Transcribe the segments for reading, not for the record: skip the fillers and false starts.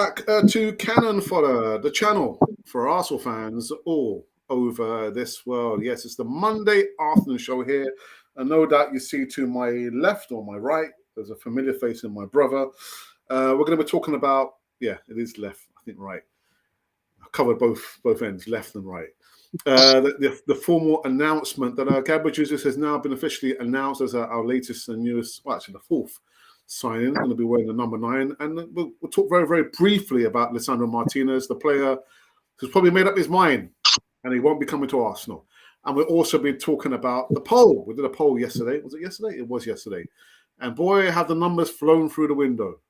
Back to Cannon Fodder, the channel for Arsenal fans all over this world. Yes, it's the Monday afternoon show here. And no doubt you see to my left or my right, there's a familiar face in my brother. We're going to be talking about, it is left, I think right. I covered both ends, left and right. The formal announcement that Gabriel Jesus has now been officially announced as our latest and newest, well, actually the fourth signing, going to be wearing the number 9. And we'll talk very, very briefly about Lisandro Martinez, the player who's probably made up his mind and he won't be coming to Arsenal. And we'll also be talking about the poll. We did a poll yesterday. Was it yesterday? It was yesterday. And boy, have the numbers flown through the window.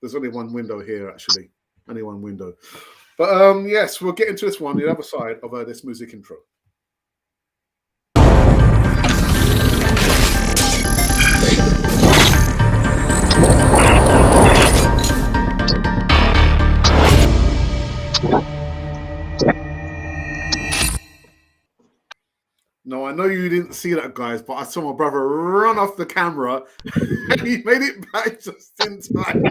There's only one window here, actually. Only one window. But yes, we'll get into this one, the other side of this music intro. No, I know you didn't see that, guys, but I saw my brother run off the camera and he made it back just in time.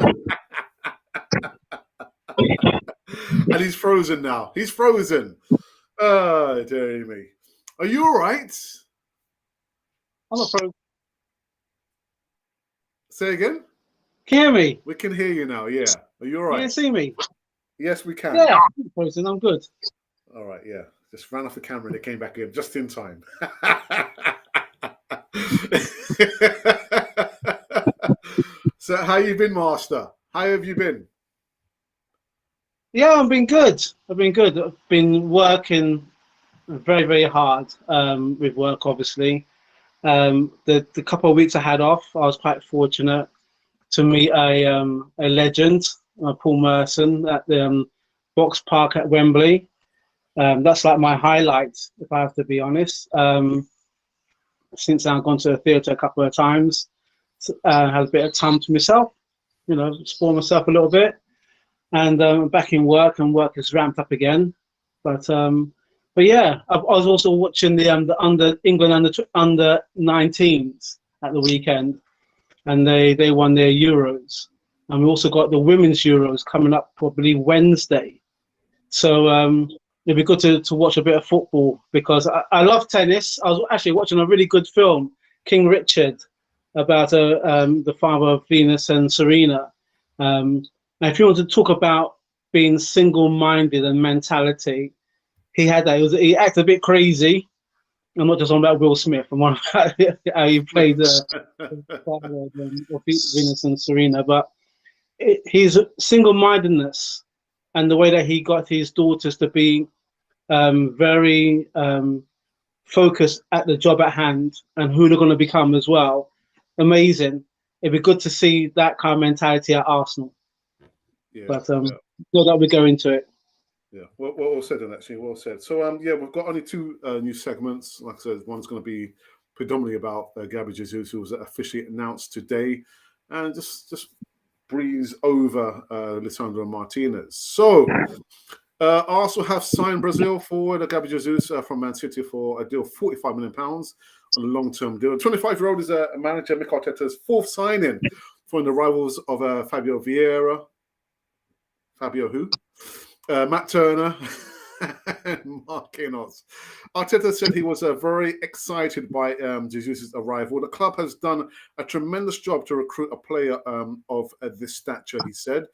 And he's frozen now. He's frozen. Oh, dear me. Are you all right? I'm not frozen. Say again? Can you hear me? We can hear you now, yeah. Are you all right? You can see me? Yes, we can. Yeah, I'm frozen. I'm good. All right, yeah. Just ran off the camera and it came back in just in time. So how you been, Master? How have you been? Yeah, I've been good. I've been working very, very hard with work, obviously. The couple of weeks I had off, I was quite fortunate to meet a legend, Paul Merson, at the Box Park at Wembley. That's like my highlight, if I have to be honest. Since I've gone to the theatre a couple of times, had a bit of time to myself, explore myself a little bit, and back in work, and work has ramped up again. But yeah, I was also watching the England under 19s at the weekend, and they won their Euros, and we also got the women's Euros coming up probably Wednesday. So it'd be good to watch a bit of football because I love tennis. I was actually watching a really good film, King Richard, about the father of Venus and Serena. And if you want to talk about being single-minded and mentality, he had that. He acted a bit crazy. I'm not just on about Will Smith. I'm on about how he played the father of Venus and Serena. But his single-mindedness and the way that he got his daughters to be very focused at the job at hand and who they're going to become as well. Amazing. It'd be good to see that kind of mentality at Arsenal. Yeah, but so that we go into it. Yeah, well said, and actually well said. So we've got only 2 new segments. Like I said, one's going to be predominantly about Gabriel Jesus, who was officially announced today, and just breeze over Lisandro Martinez. So Arsenal have signed Brazil forward Gabriel Jesus from Man City for a deal of £45 million on a long-term deal. The 25-year-old is a manager, Mikel Arteta's 4th signing following the arrivals of Fabio Vieira. Fabio who? Matt Turner and Marquinhos. Arteta said he was very excited by Jesus' arrival. The club has done a tremendous job to recruit a player of this stature, he said.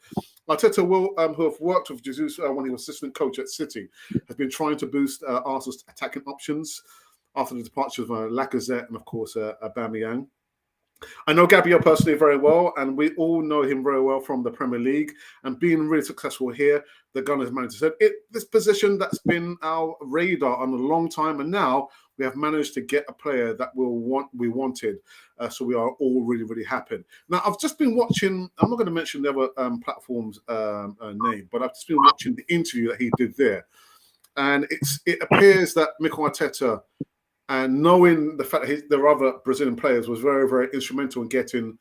Arteta, who have worked with Jesus when he was assistant coach at City, has been trying to boost Arsenal's attacking options after the departure of Lacazette and, of course, Aubameyang. I know Gabriel personally very well, and we all know him very well from the Premier League. And being really successful here, the Gunners manager said, this position that's been our radar on a long time, and now we have managed to get a player that we wanted. So we are all really, really happy. Now, I've just been watching, I'm not going to mention the other platform's name, but I've just been watching the interview that he did there. And it appears that Mikel Arteta, and knowing the fact that there are other Brazilian players, was very, very instrumental in getting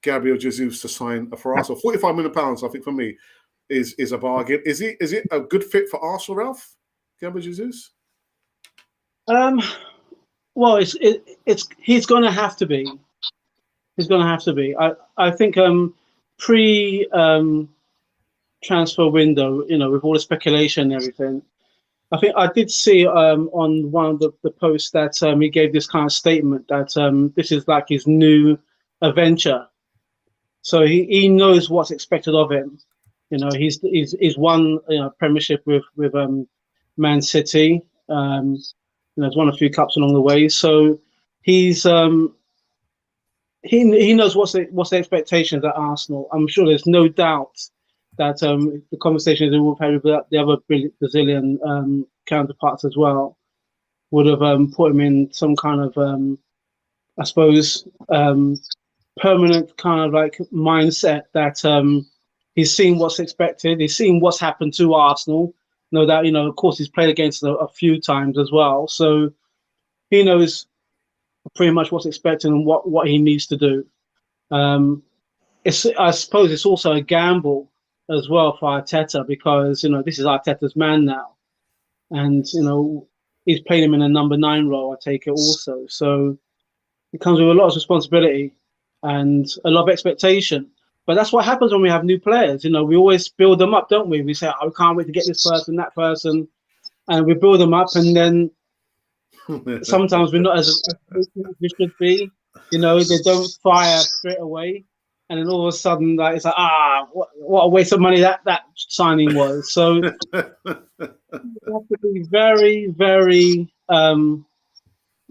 Gabriel Jesus to sign for Arsenal. £45 million, I think, for me, is a bargain. Is it a good fit for Arsenal, Ralph? Gabriel Jesus? Well, he's going to have to be. He's going to have to be. I think pre transfer window, with all the speculation and everything, I think I did see on one of the posts that he gave this kind of statement that this is like his new adventure. So he knows what's expected of him. He's won Premiership with Man City. He's won a few cups along the way. So he's he knows what's the expectations at Arsenal. I'm sure there's no doubt that the conversations that we've had with the other Brazilian counterparts as well would have put him in some kind of I suppose permanent kind of like mindset that he's seen what's expected. He's seen what's happened to Arsenal. No doubt, of course, he's played against a few times as well. So he knows pretty much what's expected and what he needs to do. I suppose it's also a gamble as well for Arteta because, this is Arteta's man now. And, he's playing him in a number 9 role, I take it also. So it comes with a lot of responsibility and a lot of expectation. But that's what happens when we have new players. We always build them up, don't we? We say, we can't wait to get this person, that person. And we build them up. And then sometimes we're not as we should be. They don't fire straight away. And then all of a sudden, it's like, what a waste of money that signing was. So you have to be very, very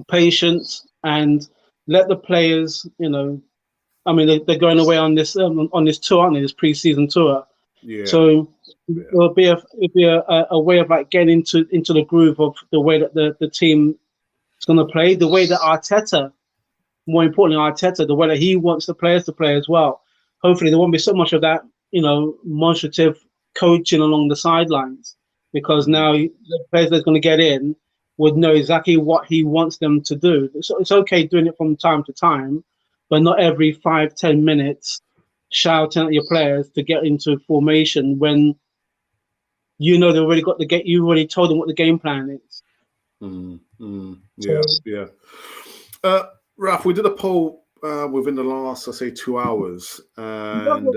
patient and let the players, they're going away on this tour, aren't they? This pre-season tour. Yeah. So it'll be a way of like getting into the groove of the way that the team is going to play, the way that Arteta, more importantly, the way that he wants the players to play as well. Hopefully, there won't be so much of that, demonstrative coaching along the sidelines, because now the players that's going to get in would know exactly what he wants them to do. So it's okay doing it from time to time, but not every 5-10 minutes shouting at your players to get into formation when they already got the game. You already told them what the game plan is. Yeah. Ralph, we did a poll within the last, 2 hours. And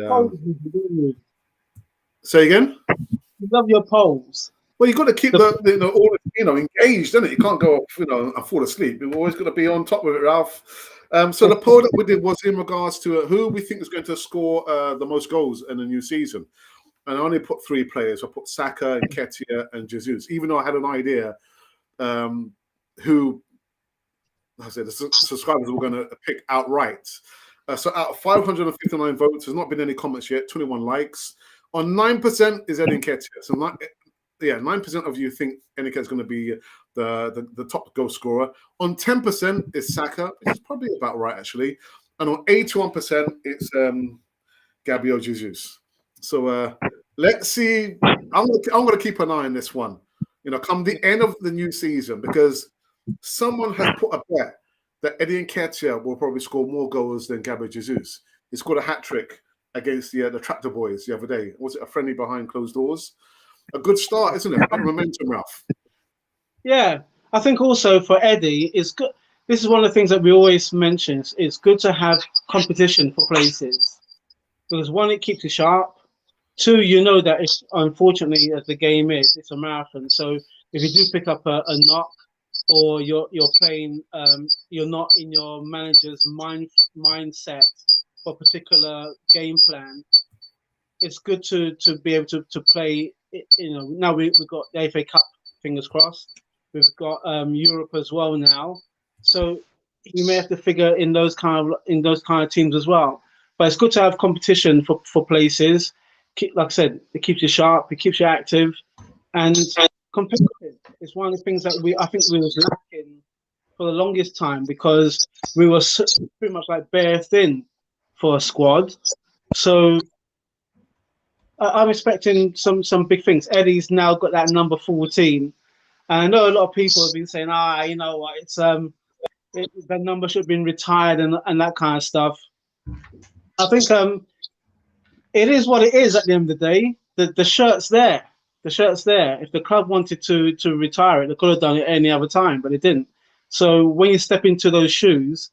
say again. You love your polls. Well, you've got to keep engaged, isn't it? You can't go off, and fall asleep. You've always got to be on top of it, Ralph. So the poll that we did was in regards to who we think is going to score the most goals in the new season. And I only put 3 players. I put Saka, Nketiah, and Jesus, even though I had an idea who, I said, the subscribers were going to pick outright. So out of 559 votes, there's not been any comments yet, 21 likes. On 9% is Eddie Nketiah. So 9% of you think Eddie Nketiah is going to be the top goal scorer. On 10% is Saka, which is probably about right, actually. And on 81%, it's Gabriel Jesus. So let's see. I'm going to keep an eye on this one. Come the end of the new season, because someone has put a bet that Eddie Nketiah will probably score more goals than Gabriel Jesus. He scored a hat-trick against the Tractor Boys the other day. Was it a friendly behind closed doors? A good start, isn't it? Momentum, Ralph. Yeah, I think also for Eddie, it's good. This is one of the things that we always mention. It's good to have competition for places, because one, it keeps you sharp. 2, that it's, unfortunately, as the game is, it's a marathon. So if you do pick up a knock, or you're playing, you're not in your manager's mindset for a particular game plan, it's good to be able to play. Now we've got the FA Cup, fingers crossed. We've got Europe as well now, so you may have to figure in those kind of teams as well. But it's good to have competition for places. Like I said, it keeps you sharp, it keeps you active, and competitive. It's one of the things that I think we was lacking for the longest time, because we were pretty much like bare thin for a squad. So I'm expecting some big things. Eddie's now got that number 14, and I know a lot of people have been saying, you know what, it's that number should have been retired and that kind of stuff. I think it is what it is at the end of the day. The shirt's there. The shirt's there. If the club wanted to retire it, they could have done it any other time, but it didn't. So when you step into those shoes,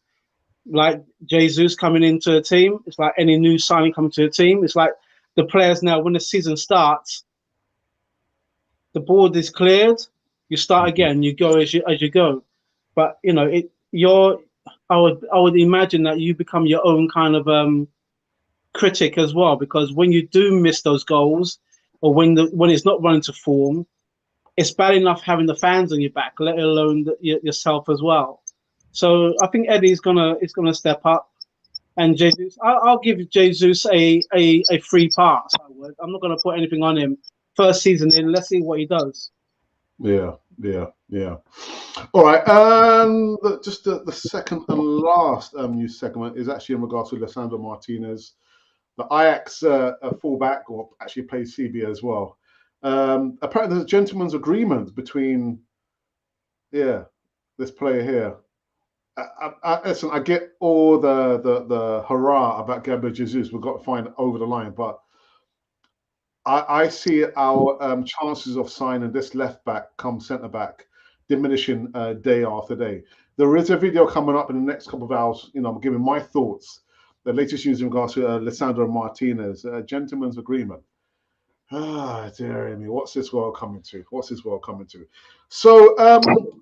like Jesus coming into a team, it's like any new signing coming to a team, it's like the players now, when the season starts, the board is cleared, you start again, you go as you go. But you know, I would imagine that you become your own kind of critic as well, because when you do miss those goals, or when it's not running to form, it's bad enough having the fans on your back, let alone yourself as well. So I think Eddie's gonna step up, and Jesus, I'll give Jesus a free pass. I would. I'm not gonna put anything on him. First season in, let's see what he does. Yeah. All right. Just the second and last news segment is actually in regards to Lisandro Martinez, the Ajax fullback, or actually plays CB as well. Apparently, there's a gentleman's agreement between, this player here. Listen, I get all the hurrah about Gabriel Jesus. We've got to find over the line, but I see our chances of signing this left back come centre back diminishing day after day. There is a video coming up in the next couple of hours. You know, I'm giving my thoughts, the latest news in regards to Lisandro Martinez, a gentleman's agreement. Ah, dear me, what's this world coming to? So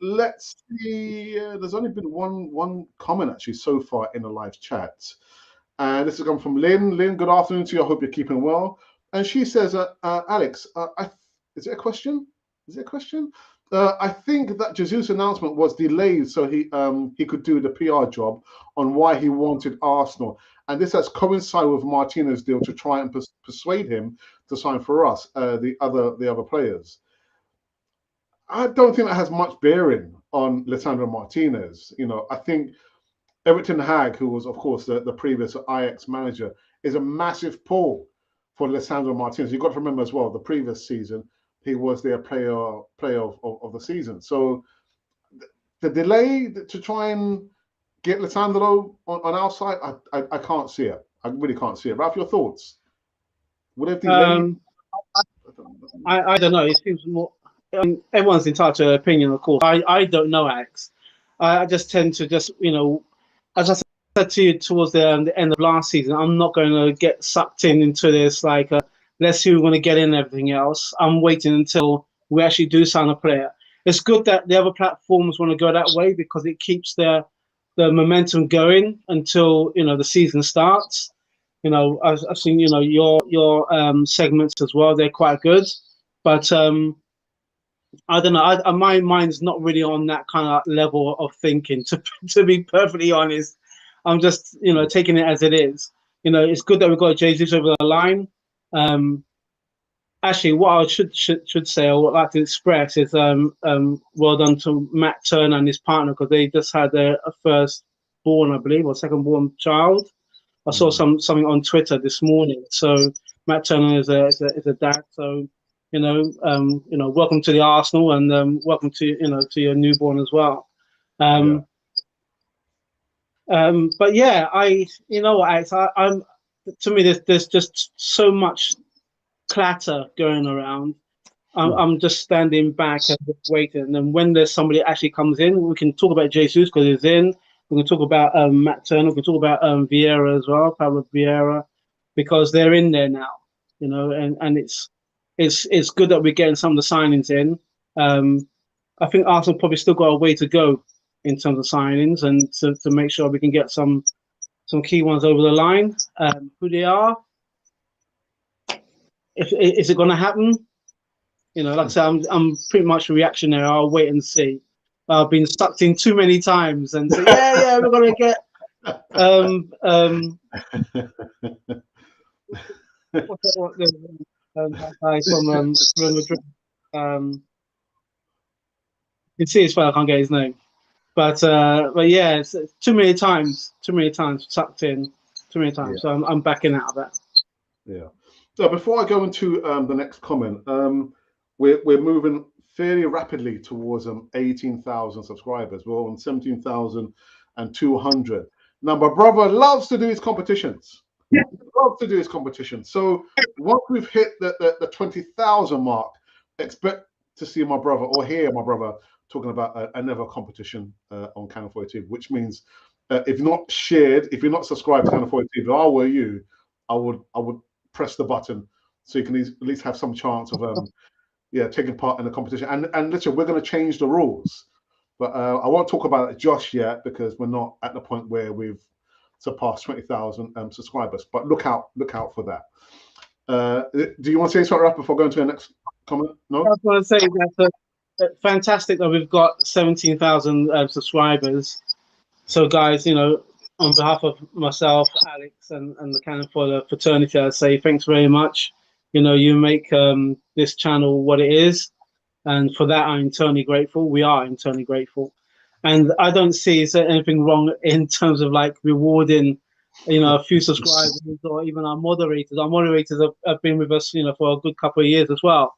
let's see. There's only been one comment actually so far in the live chat, and this has come from Lynn. Lynn, good afternoon to you. I hope you're keeping well. And she says, Alex, is it a question? I think that Jesus' announcement was delayed so he could do the PR job on why he wanted Arsenal. And this has coincided with Martinez's deal to try and persuade him to sign for us, the other players. I don't think that has much bearing on Lisandro Martinez. You know, I think Erik ten Hag, who was, of course, the previous Ajax manager, is a massive pull for Lisandro Martinez. You've got to remember as well, the previous season, he was their player of the season. So the delay to try and get Lisandro on our side, I can't see it. I really can't see it. Ralph, your thoughts? Would it delay? I don't know. It seems more. Everyone's entitled to their opinion, of course. I don't know, Alex. I just tend to just, you know, as I said to you towards the end of last season, I'm not going to get sucked into this like, let's see who we're going to get in and everything else. I'm waiting until we actually do sign a player. It's good that the other platforms want to go that way because it keeps the momentum going until, you know, the season starts. You know, I've seen, you know, your segments as well. They're quite good, but I don't know. My mind's not really on that kind of level of thinking. To be perfectly honest, I'm just, you know, taking it as it is. You know, it's good that we've got Jesus over the line. Actually, what I should say, or what I'd like to express is well done to Matt Turner and his partner, because they just had a first born, I believe, or second born child. I saw something on Twitter this morning. So Matt Turner is a dad. So you know, welcome to the Arsenal, and welcome to, you know, to your newborn as well. But yeah, you know what, Alex, I'm to me there's just so much clatter going around. I'm just standing back and just waiting. And then when there's somebody that actually comes in, we can talk about Jesus because he's in. We can talk about Matt Turner. We can talk about Vieira as well, Pablo Vieira, because they're in there now. You know, and it's good that we're getting some of the signings in. I think Arsenal probably still got a way to go in terms of signings, and to make sure we can get some key ones over the line. Who they are? Is it going to happen? You know, like I said, I'm pretty much reactionary. I'll wait and see. I've been sucked in too many times and say, yeah, we're going to get guy from Real Madrid. You can see his face. I can't get his name, but yeah, it's too many times sucked in, too many times. Yeah. So I'm backing out of that. Yeah. So before I go into the next comment, we're moving fairly rapidly towards 18,000 subscribers. We're on 17,200. Now, my brother loves to do his competitions. Yeah. Loves to do his competitions. So once we've hit the 20,000 mark, expect to see my brother or hear my brother talking about another competition on Canal 42, which means if you're not shared, if you're not subscribed to Canal 42, if I were you, I would press the button, so you can at least have some chance of taking part in the competition. And listen, we're going to change the rules, but I won't talk about it just yet because we're not at the point where we've surpassed 20,000 subscribers. But look out for that. Do you want to say something, Ralph, before going to the next comment? No. I was going to say that's fantastic that we've got 17,000 subscribers. So, guys, on behalf of myself, Alex, and the Cannon Fodder fraternity, I'd say thanks very much. You make this channel what it is, and for that, I'm eternally grateful. We are eternally grateful, and I don't see is there anything wrong in terms of like rewarding, a few subscribers or even our moderators. Our moderators have been with us, for a good couple of years as well,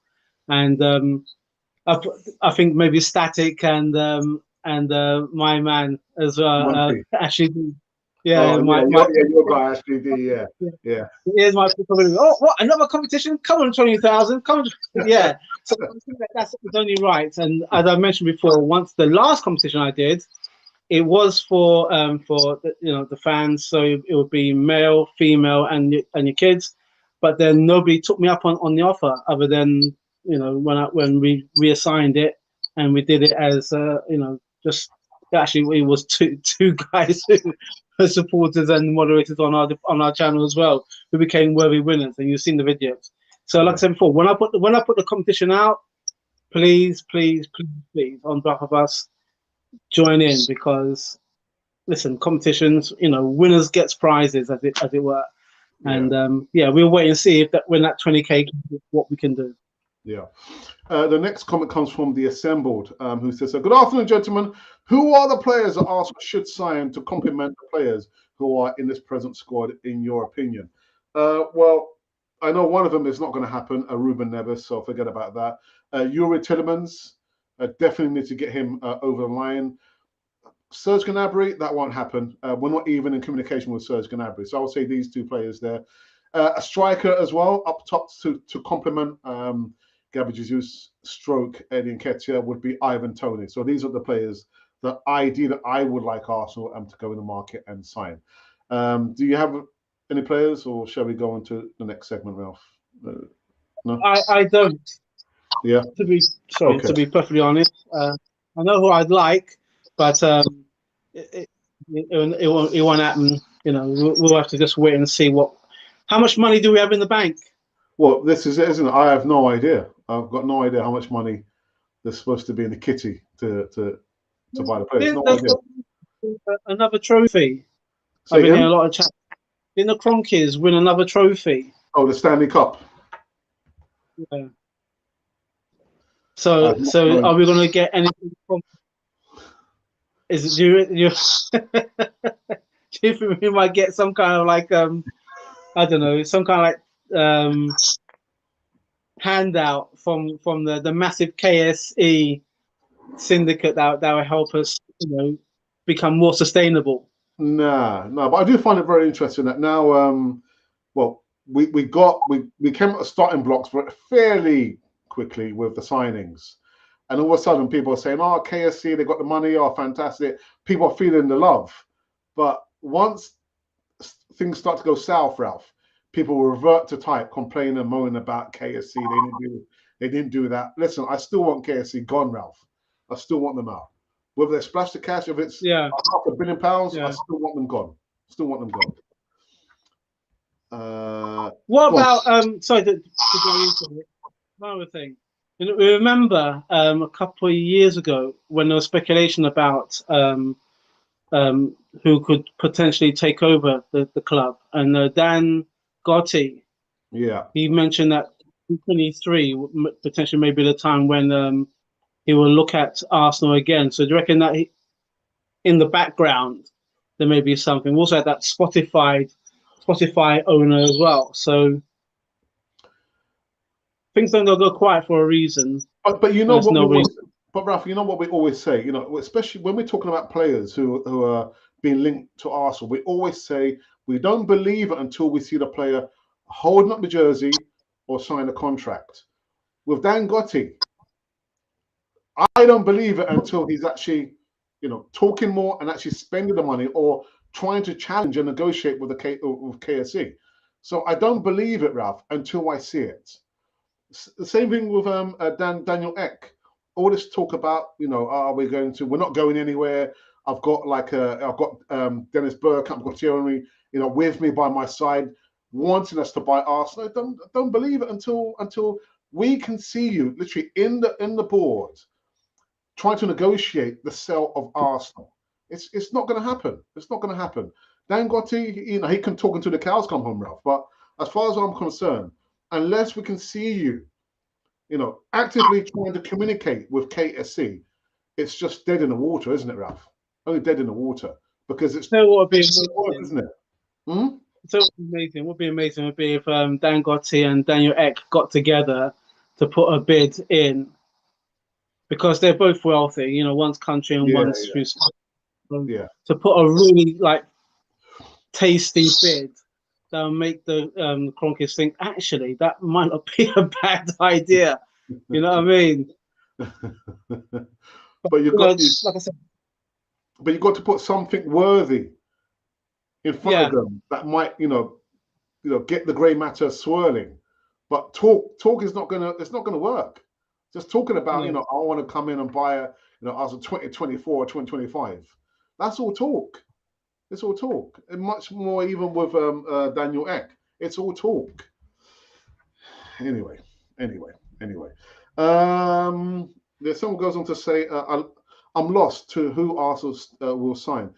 and I think maybe Static and my man as well. Actually, yeah, your guy actually did, yeah. Here's my oh, what, another competition? Come on, 20,000, come on, yeah. So I think that's only right. And as I mentioned before, once the last competition I did, it was for the fans, so it would be male, female, and your kids. But then nobody took me up on the offer, other than when we reassigned it and we did it as just actually it was two guys who were supporters and moderators on our channel as well, who became worthy winners, and you've seen the videos. So like I said before, when I put the competition out, please, on behalf of us, join in, because listen, competitions, winners gets prizes, as it were. And we'll wait and see when that 20K, what we can do. Yeah. The next comment comes from the Assembled, who says, "Good afternoon, gentlemen. Who are the players that Arsenal should sign to complement the players who are in this present squad, in your opinion?" Well, I know one of them is not going to happen, Ruben Neves, so forget about that. Yuri Tillemans, definitely need to get him over the line. Serge Gnabry, that won't happen. We're not even in communication with Serge Gnabry, so I'll say these two players there. A striker as well up top to complement Gabriel Jesus stroke Eddie Nketiah would be Ivan Toney. So these are the players that I would like Arsenal to go in the market and sign. Do you have any players, or shall we go on to the next segment, Ralph? No, I don't. Yeah. To be perfectly honest, I know who I'd like, but it won't happen. We'll have to just wait and see how much money do we have in the bank. Well, this is it, isn't it? I have no idea. I've got no idea how much money there's supposed to be in the kitty to buy the players. No idea. Another trophy. Say I've been again? hearing a lot of chat. Didn't the Cronkies win another trophy? Oh, the Stanley Cup. Yeah. So are we going to get anything from? Do you think we might get some kind of like I don't know, some kind of like handout from the massive KSE syndicate that will help us, become more sustainable? No, but I do find it very interesting that now, well, we came at the starting blocks fairly quickly with the signings, and all of a sudden people are saying, "Oh, KSC, they got the money, oh, fantastic." People are feeling the love, but once things start to go south, Ralph, people will revert to type, complaining and moaning about KSC. They didn't do that. Listen, I still want KSC gone, Ralph. I still want them out. Whether they splash the cash, if it's £500 million, I still want them gone. What about sorry to go into it. Another thing. We remember a couple of years ago when there was speculation about who could potentially take over the club, and Dan Gotti, he mentioned that 2023 potentially may be the time when he will look at Arsenal again. So do you reckon that in the background there may be something? We also had that Spotify owner as well. So things don't go quiet for a reason. But you know what? But Ralph, you know what we always say. Especially when we're talking about players who are being linked to Arsenal, we always say we don't believe it until we see the player holding up the jersey or sign a contract. With Dan Gotti, I don't believe it until he's actually, talking more and actually spending the money or trying to challenge and negotiate with KSC. So I don't believe it, Ralph, until I see it. The same thing with Daniel Ek. All this talk about, we're not going anywhere. I've got Dennis Burke, I've got Thierry, with me by my side, wanting us to buy Arsenal. Don't believe it until we can see you literally in the board trying to negotiate the sale of Arsenal. It's not going to happen. It's not going to happen. Dangote, he can talk until the cows come home, Ralph. But as far as I'm concerned, unless we can see you, actively trying to communicate with KSC, it's just dead in the water, isn't it, Ralph? Only dead in the water because it's So what would be work, isn't it? Hmm? So amazing. What would be amazing would be if Dangote and Daniel Ek got together to put a bid in, because they're both wealthy. One's country and one's through. Yeah. To put a really tasty bid that'll make the Kronkers think, actually, that might not be a bad idea. You know what I mean? But you've got, like I said, but you've got to put something worthy in front of them that might, get the grey matter swirling. But talk is not gonna work. Just talking about, I want to come in and buy as of 2024 or 2025. That's all talk. It's all talk. And much more even with Daniel Ek. It's all talk. Anyway. Someone goes on to say, I'm lost to who Arsenal will sign.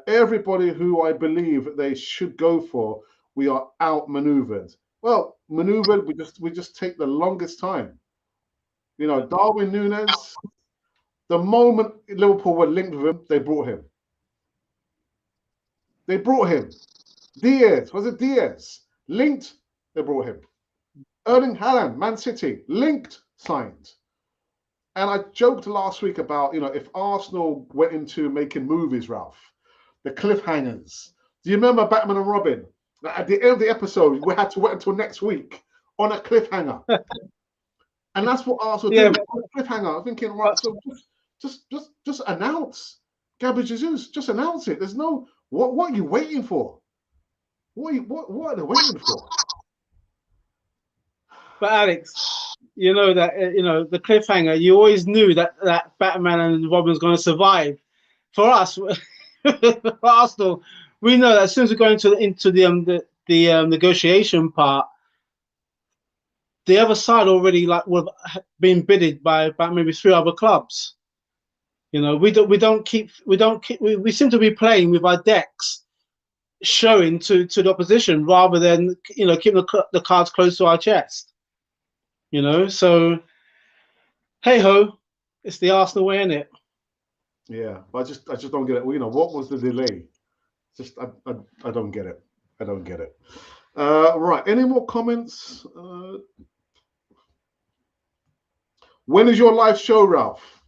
Everybody who I believe they should go for, we are outmaneuvered. Well, maneuvered, we just take the longest time. Darwin Núñez, the moment Liverpool were linked with him, they brought him. Diaz, was it Diaz? Linked, they brought him. Erling Haaland, Man City, linked, signed. And I joked last week about, if Arsenal went into making movies, Ralph, the cliffhangers. Do you remember Batman and Robin? At the end of the episode, we had to wait until next week on a cliffhanger. And that's what Arsenal did. On a cliffhanger. I'm thinking, right, so just announce Gabriel Jesus. Just announce it. There's no what are you waiting for? What are they waiting for? But Alex, the cliffhanger. You always knew that Batman and Robin was going to survive. For us, for Arsenal, we know that as soon as we go into the negotiation part, the other side already would have been bidded by maybe 3 other clubs. We seem to be playing with our decks showing to the opposition rather than keeping the cards close to our chest. So hey ho, it's the Arsenal way, isn't it? Yeah, but I just don't get it. What was the delay? I don't get it. I don't get it. Right. Any more comments? When is your live show, Ralph?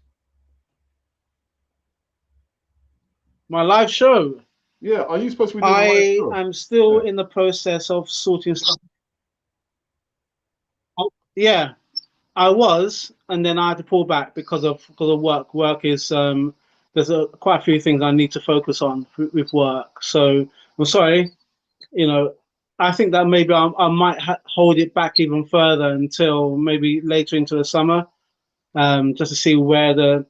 My live show? Yeah. Are you supposed to be doing a live show? I am still in the process of sorting stuff. Yeah, I was, and then I had to pull back because of work. Work is there's quite a few things I need to focus on with work. So I'm sorry. I think that maybe I might hold it back even further until maybe later into the summer, just to see where the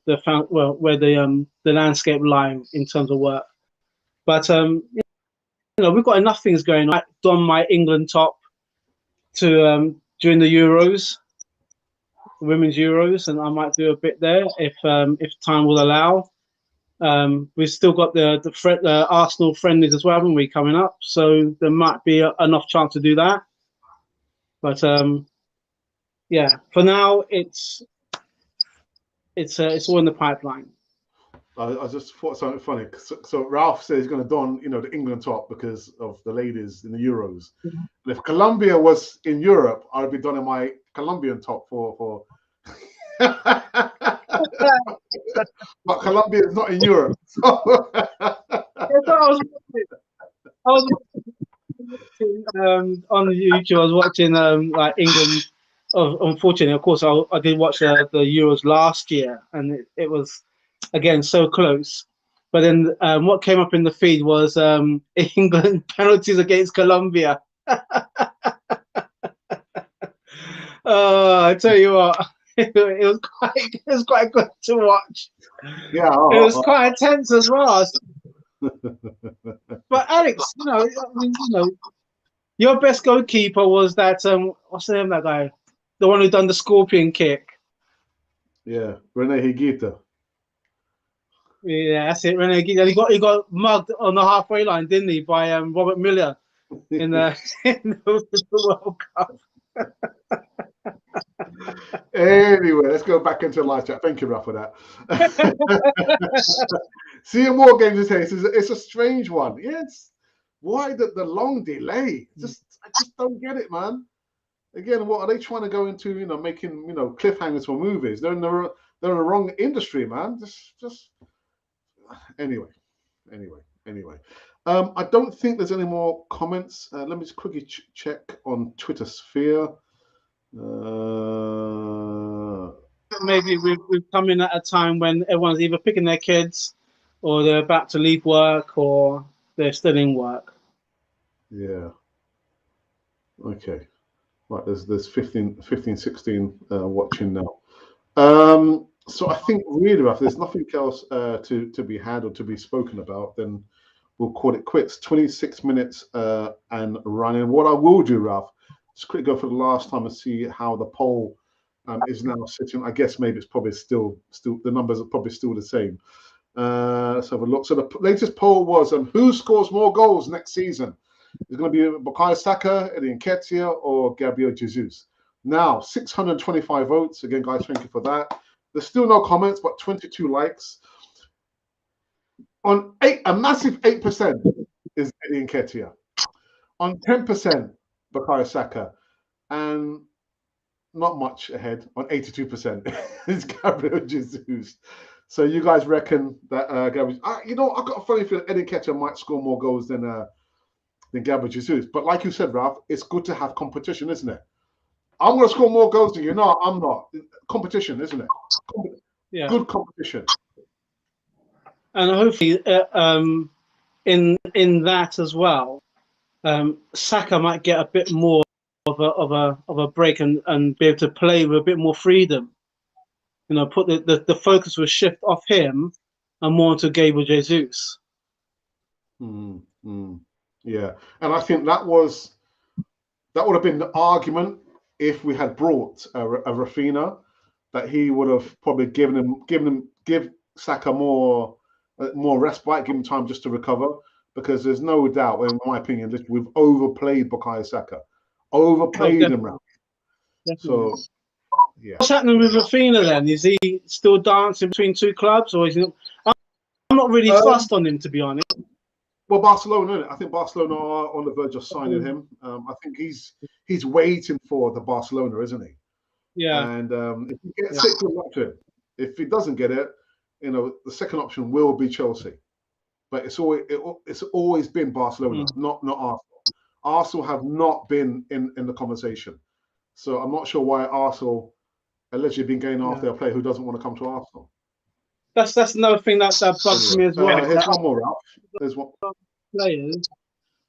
landscape lie in terms of work. But we've got enough things going on. I've done my England top to during the Euros, the Women's Euros, and I might do a bit there if time will allow. We've still got the Arsenal friendlies as well, haven't we, coming up? So there might be enough chance to do that. But yeah, for now it's all in the pipeline. I just thought something funny. So Ralph says he's going to don, the England top because of the ladies in the Euros. Mm-hmm. And if Colombia was in Europe, I'd be donning my Colombian top for. But Colombia is not in Europe. So. I was watching, on YouTube. I was watching England. Unfortunately, of course, I did watch the Euros last year, and it was again so close. But then what came up in the feed was England penalties against Colombia. I tell you what, it was quite good to watch. Yeah. It was quite intense as well. But Alex, your best goalkeeper was that what's the name of that guy? The one who done the scorpion kick. Yeah, Rene Higuita. Yeah, that's it. Rene Giggs. He got mugged on the halfway line, didn't he, by Robert Miller in the, in the World Cup. Anyway, let's go back into live chat. Thank you, Ralph, for that. Seeing more games today, it's a strange one. Yes. Why the long delay? I just don't get it, man. Again, what are they trying to go into? Making cliffhangers for movies. They're in the wrong industry, man. Just anyway. I don't think there's any more comments. Let me just quickly check on Twitter Sphere. Maybe we've come in at a time when everyone's either picking their kids, or they're about to leave work, or they're still in work. Yeah. Okay. Right. There's 15, 16 watching now. So I think really, Ralph, there's nothing else to be had or to be spoken about. Then we'll call it quits. 26 minutes and running. What I will do, Ralph, just quickly go for the last time and see how the poll is now sitting. I guess maybe it's probably still the numbers are probably still the same. Let's have a look. So the latest poll was who scores more goals next season? Is it going to be Bukayo Saka, Eddie Nketiah, or Gabriel Jesus? Now, 625 votes. Again, guys, thank you for that. There's still no comments, but 22 likes. On a massive 8% is Eddie Nketiah. On 10%, Bukayo Saka. And not much ahead. On 82% is Gabriel Jesus. So you guys reckon that Gabriel? I've got a funny feeling Eddie Nketiah might score more goals than Gabriel Jesus. But like you said, Ralph, it's good to have competition, isn't it? I'm going to score more goals than you. No, I'm not. Competition, isn't it? Yeah. Good competition. And hopefully, in that as well, Saka might get a bit more of a break and be able to play with a bit more freedom. Put the focus will shift off him and more onto Gabriel Jesus. Yeah, and I think that would have been the argument if we had brought a Rafinha, that he would have probably give Saka more respite, give him time just to recover, because there's no doubt, in my opinion, that we've overplayed Bukayo Saka, him. So, yeah. What's happening with Rafinha then? Is he still dancing between two clubs, or is he? I'm not really fussed on him, to be honest. Well, Barcelona, isn't it? I think Barcelona are on the verge of signing him. I think he's waiting for the Barcelona, isn't he? Yeah. And if he gets it, good luck to him. If he doesn't get it, the second option will be Chelsea. But it's always been Barcelona, not Arsenal. Arsenal have not been in the conversation. So I'm not sure why Arsenal allegedly been going after a player who doesn't want to come to Arsenal. That's another thing that bugs me as well. Here's one more, Ralph. There's one. Players.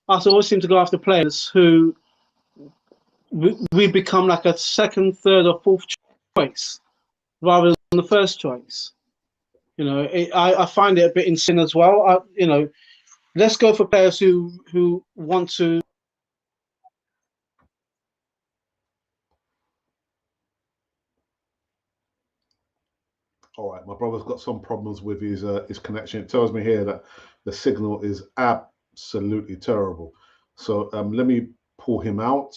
Arsenal always seem to go after players who we become like a second, third, or fourth choice rather than the first choice. I find it a bit insane as well. Let's go for players who want to. All right, my brother's got some problems with his connection. It tells me here that the signal is absolutely terrible. So let me pull him out,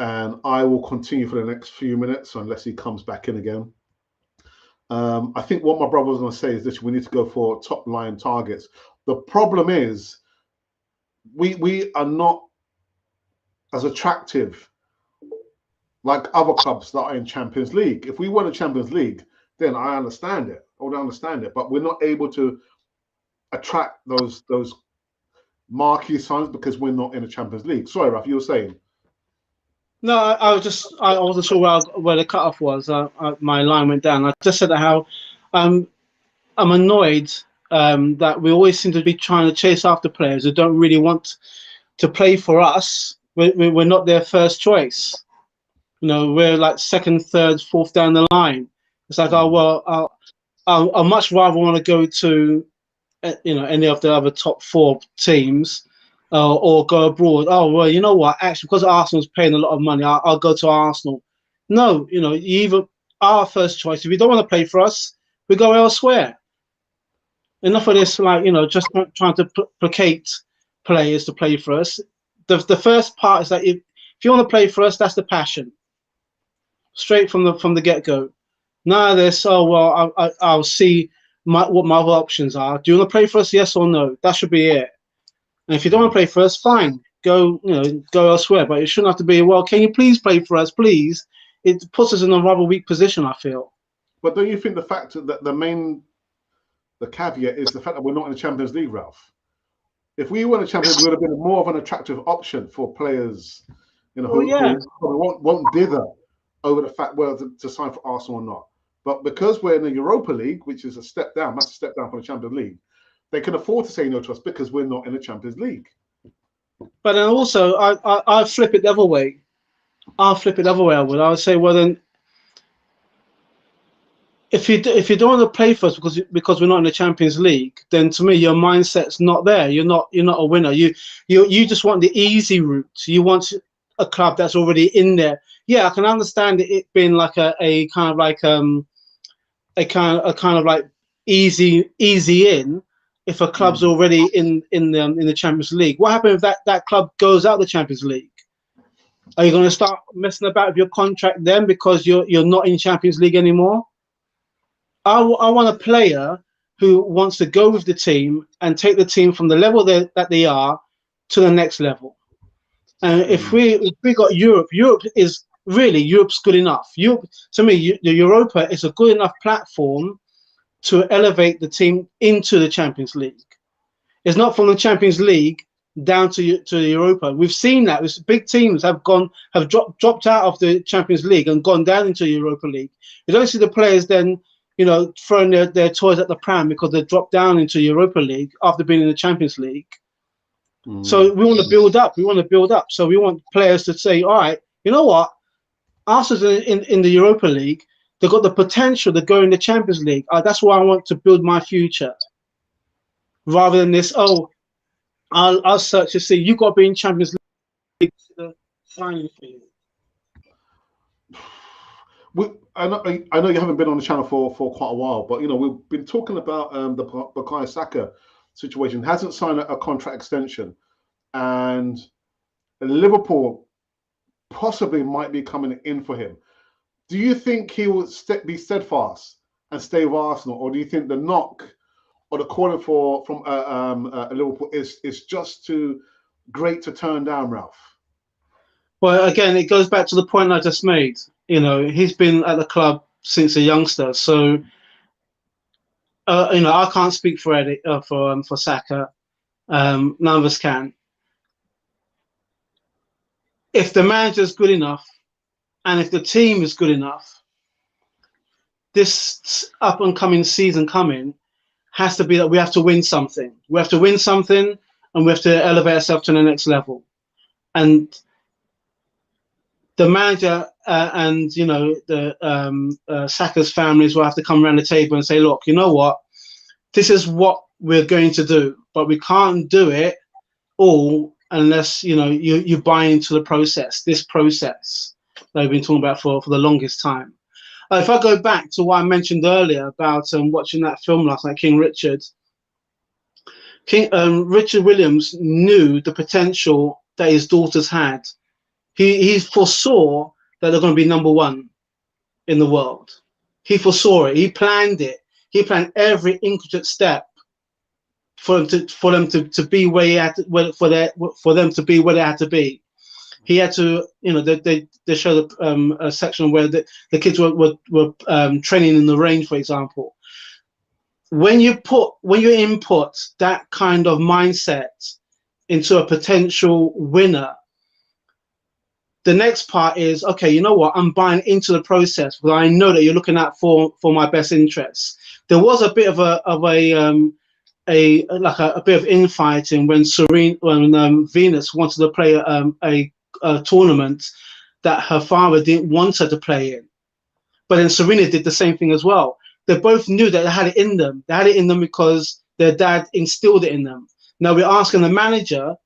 and I will continue for the next few minutes unless he comes back in again. I think what my brother was going to say is that we need to go for top line targets. The problem is we are not as attractive like other clubs that are in Champions League. If we won a Champions League, then I understand it. I would understand it. But we're not able to attract those marquee signs because we're not in a Champions League. Sorry, Ralph, you were saying? No, I wasn't sure where the cutoff was. My line went down. I just said how I'm annoyed that we always seem to be trying to chase after players who don't really want to play for us, we're not their first choice. You know, we're like second, third, fourth down the line. It's like, oh well, I'll much rather want to go to, you know, any of the other top four teams, or go abroad. Oh well, you know what? Actually, because Arsenal's paying a lot of money, I'll go to Arsenal. No, you know, you either our first choice. If you don't want to play for us, we go elsewhere. Enough of this, like, you know, just trying to placate players to play for us. The first part is that if you want to play for us, that's the passion, straight from the get go. None of this. Oh well, I'll see what my other options are. Do you want to play for us? Yes or no? That should be it. And if you don't want to play for us, fine, go, you know, go elsewhere. But it shouldn't have to be, well, can you please play for us, please? It puts us in a rather weak position, I feel. But don't you think the fact that the caveat is the fact that we're not in the Champions League, Ralph? If we were in the Champions League, we would have been more of an attractive option for players, you know, who won't dither over the fact whether to sign for Arsenal or not. But because we're in the Europa League, which is a step down, massive step down from the Champions League, they can afford to say no to us because we're not in the Champions League. But then also, I flip it the other way. I would say, well then, if you don't want to play for us because we're not in the Champions League, then to me your mindset's not there. You're not a winner. You just want the easy route. You want a club that's already in there. Yeah, I can understand it being like a kind of like a kind of like easy in, if a club's already in the Champions League. What happens if that club goes out the Champions League? Are you going to start messing about with your contract then because you're not in Champions League anymore? I want a player who wants to go with the team and take the team from the level that they are to the next level. And if we got Europe's good enough. Europe, to me, the Europa is a good enough platform to elevate the team into the Champions League. It's not from the Champions League down to the Europa. We've seen that. Big teams have dropped out of the Champions League and gone down into the Europa League. You don't see the players then, you know, throwing their toys at the pram because they dropped down into Europa League after being in the Champions League. So we want to build up. So we want players to say, all right, you know what? Arsenal's in the Europa League. They've got the potential to go in the Champions League. That's why I want to build my future. Rather than this, I'll search to see. You've got to be in Champions League to sign for you. I know you haven't been on the channel for quite a while, but you know we've been talking about the Bukayo Saka situation. Hasn't signed a contract extension, and Liverpool possibly might be coming in for him. Do you think he will be steadfast and stay with Arsenal, or do you think the knock or the calling from Liverpool is just too great to turn down, Ralph? Well, again, it goes back to the point I just made. You know, he's been at the club since a youngster, so you know, I can't speak for Saka. None of us can. If the manager's good enough, and if the team is good enough, this up and coming season has to be that we have to win something. We have to win something, and we have to elevate ourselves to the next level. And the manager and, you know, the Saka's families will have to come around the table and say, look, you know what? This is what we're going to do, but we can't do it all unless, you know, you buy into the process, this process that we've been talking about for the longest time. If I go back to what I mentioned earlier about watching that film last night, King Richard, Richard Williams knew the potential that his daughters had. He foresaw that they're going to be number one in the world. He foresaw it. He planned it. He planned every intricate step for them to be where he had to, for them to be where they had to be. He had to, you know, they showed a section where the kids were training in the range, for example. When you input that kind of mindset into a potential winner, the next part is, okay, you know what? I'm buying into the process because I know that you're looking out for my best interests. There was a bit of a bit of infighting when Venus wanted to play tournament that her father didn't want her to play in. But then Serena did the same thing as well. They both knew that they had it in them. They had it in them because their dad instilled it in them. Now we're asking the manager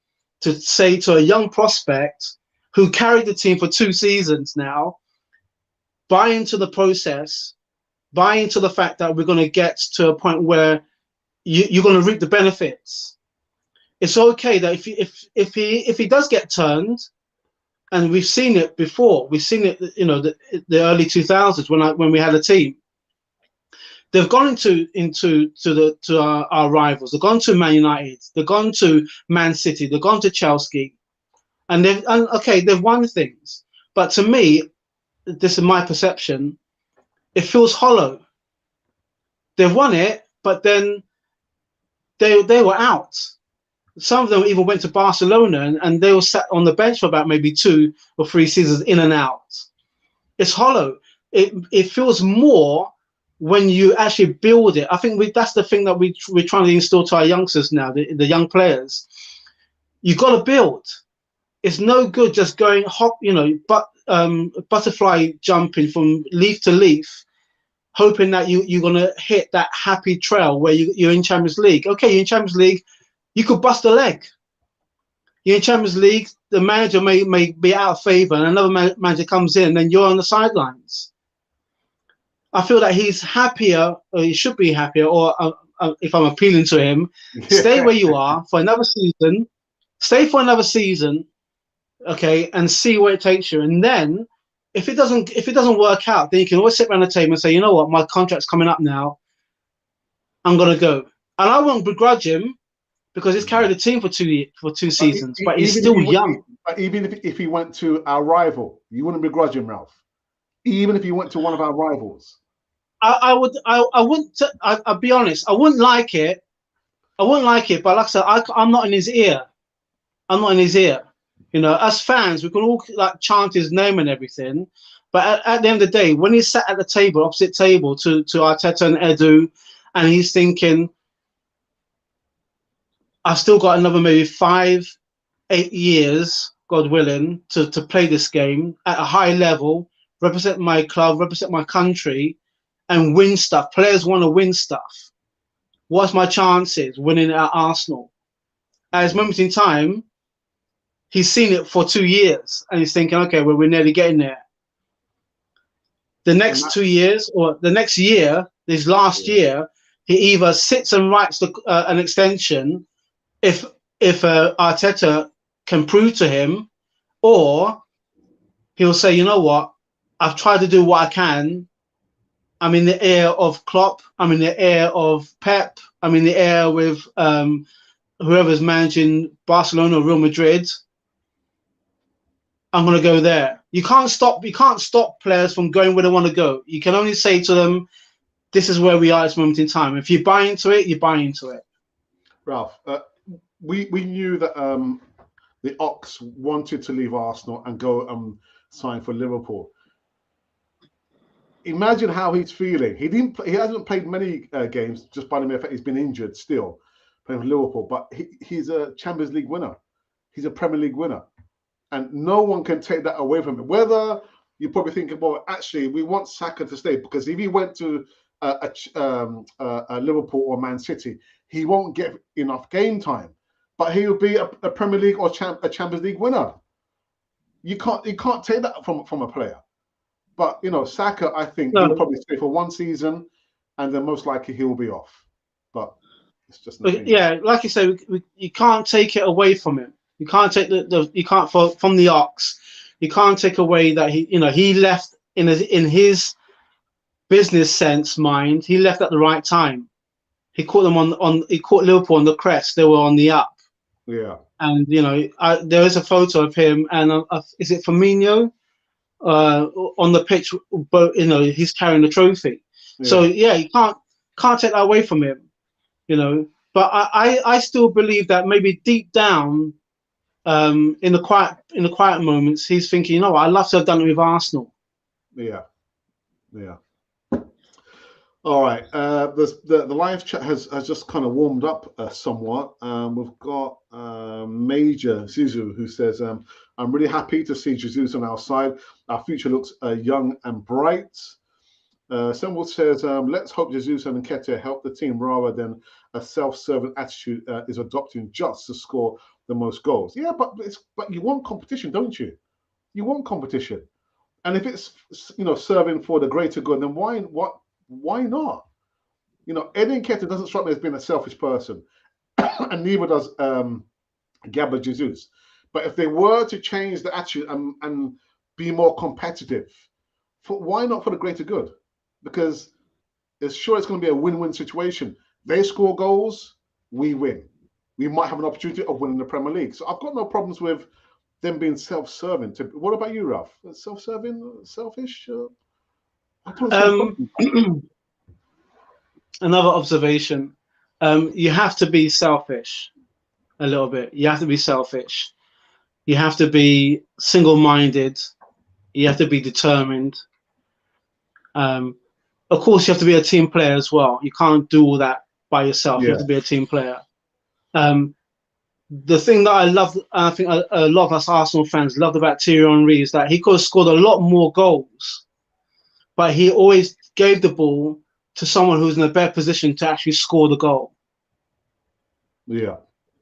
to say to a young prospect who carried the team for 2 seasons now, buy into the process, buy into the fact that we're going to get to a point where you're going to reap the benefits. It's okay that if he does get turned, and we've seen it before. We've seen it, the early 2000s when we had a team. They've gone into our rivals. They've gone to Man United. They've gone to Man City. They've gone to Chelsea, and they've won things. But to me, this is my perception. It feels hollow. They've won it, but then they were out. Some of them even went to Barcelona and they were sat on the bench for about maybe 2 or 3 seasons in and out. It's hollow. It feels more when you actually build it. I think that's the thing that we're trying to instill to our youngsters now, the young players. You've got to build. It's no good just going butterfly jumping from leaf to leaf, hoping that you're going to hit that happy trail where you're in Champions League. Okay, you're in Champions League. You could bust a leg. You're in Champions League, the manager may be out of favour, and another manager comes in, and then you're on the sidelines. I feel that he's happier, or he should be happier, or if I'm appealing to him, stay where you are for another season. Stay for another season, okay, and see where it takes you. And then, if it doesn't work out, then you can always sit around the table and say, you know what, my contract's coming up now. I'm gonna go, and I won't begrudge him. Because he's carried the team for 2 seasons, but he's still young. But even if he went to our rival, you wouldn't begrudge him, Ralph. Even if he went to one of our rivals, I wouldn't. I'll be honest. I wouldn't like it. But like I said, I'm not in his ear. I'm not in his ear. As fans, we can all chant his name and everything. But at the end of the day, when he's sat at the table, opposite table to Arteta and Edu, and he's thinking, I've still got another maybe 5-8 years, God willing, to play this game at a high level, represent my club, represent my country, and win stuff. Players want to win stuff. What's my chances winning at Arsenal? At his moment in time, he's seen it for 2 years, and he's thinking, okay, well, we're nearly getting there. The next 2 years, or the next year, this last year, he either sits and writes an extension if Arteta can prove to him, or he'll say, you know what, I've tried to do what I can. I'm in the air of Klopp. I'm in the air of Pep. I'm in the air with whoever's managing Barcelona or Real Madrid. I'm going to go there. You can't stop players from going where they want to go. You can only say to them, this is where we are at this moment in time. If you buy into it, you buy into it. Ralph, we knew that the Ox wanted to leave Arsenal and go sign for Liverpool. Imagine how he's feeling. He hasn't played many games just by the mere fact he's been injured still playing for Liverpool. But he's a Champions League winner. He's a Premier League winner, and no one can take that away from him. Whether you're probably thinking, well, actually, we want Saka to stay because if he went to a Liverpool or Man City, he won't get enough game time. But he will be a Premier League or a Champions League winner. You can't take that from a player. But Saka, I think he'll probably stay for 1 season, and then most likely he will be off. But it's just like you say, you can't take it away from him. You can't take from the Ox. You can't take away that he left in his business sense mind. He left at the right time. He caught them he caught Liverpool on the crest. They were on the up. Yeah. And there is a photo of him, and is it Firmino on the pitch? But he's carrying the trophy. Yeah. So you can't take that away from him. But I still believe that maybe deep down, in the quiet moments, he's thinking, I'd love to have done it with Arsenal. Yeah. All right. The live chat has just kind of warmed up somewhat. We've got Major Zuzu who says, "I'm really happy to see Jesus on our side. Our future looks young and bright." Semble says, "Let's hope Jesus and Nketiah help the team rather than a self-serving attitude is adopting just to score the most goals." Yeah, but you want competition, don't you? You want competition, and if it's serving for the greater good, then why not? Eddie Nketiah doesn't strike me as being a selfish person, and neither does Gabriel Jesus. But if they were to change the attitude and be more competitive, why not for the greater good? Because it's going to be a win-win situation. They score goals, we win. We might have an opportunity of winning the Premier League. So I've got no problems with them being self-serving. What about you, Ralph? Self-serving, selfish? I don't see the problem. Another observation. You have to be selfish a little bit. You have to be selfish. You have to be single-minded. You have to be determined. Of course, you have to be a team player as well. You can't do all that by yourself. Yeah. You have to be a team player. The thing that I love, I think a lot of us Arsenal fans loved about Thierry Henry is that he could have scored a lot more goals, but he always gave the ball to someone who's in a better position to actually score the goal. Yeah.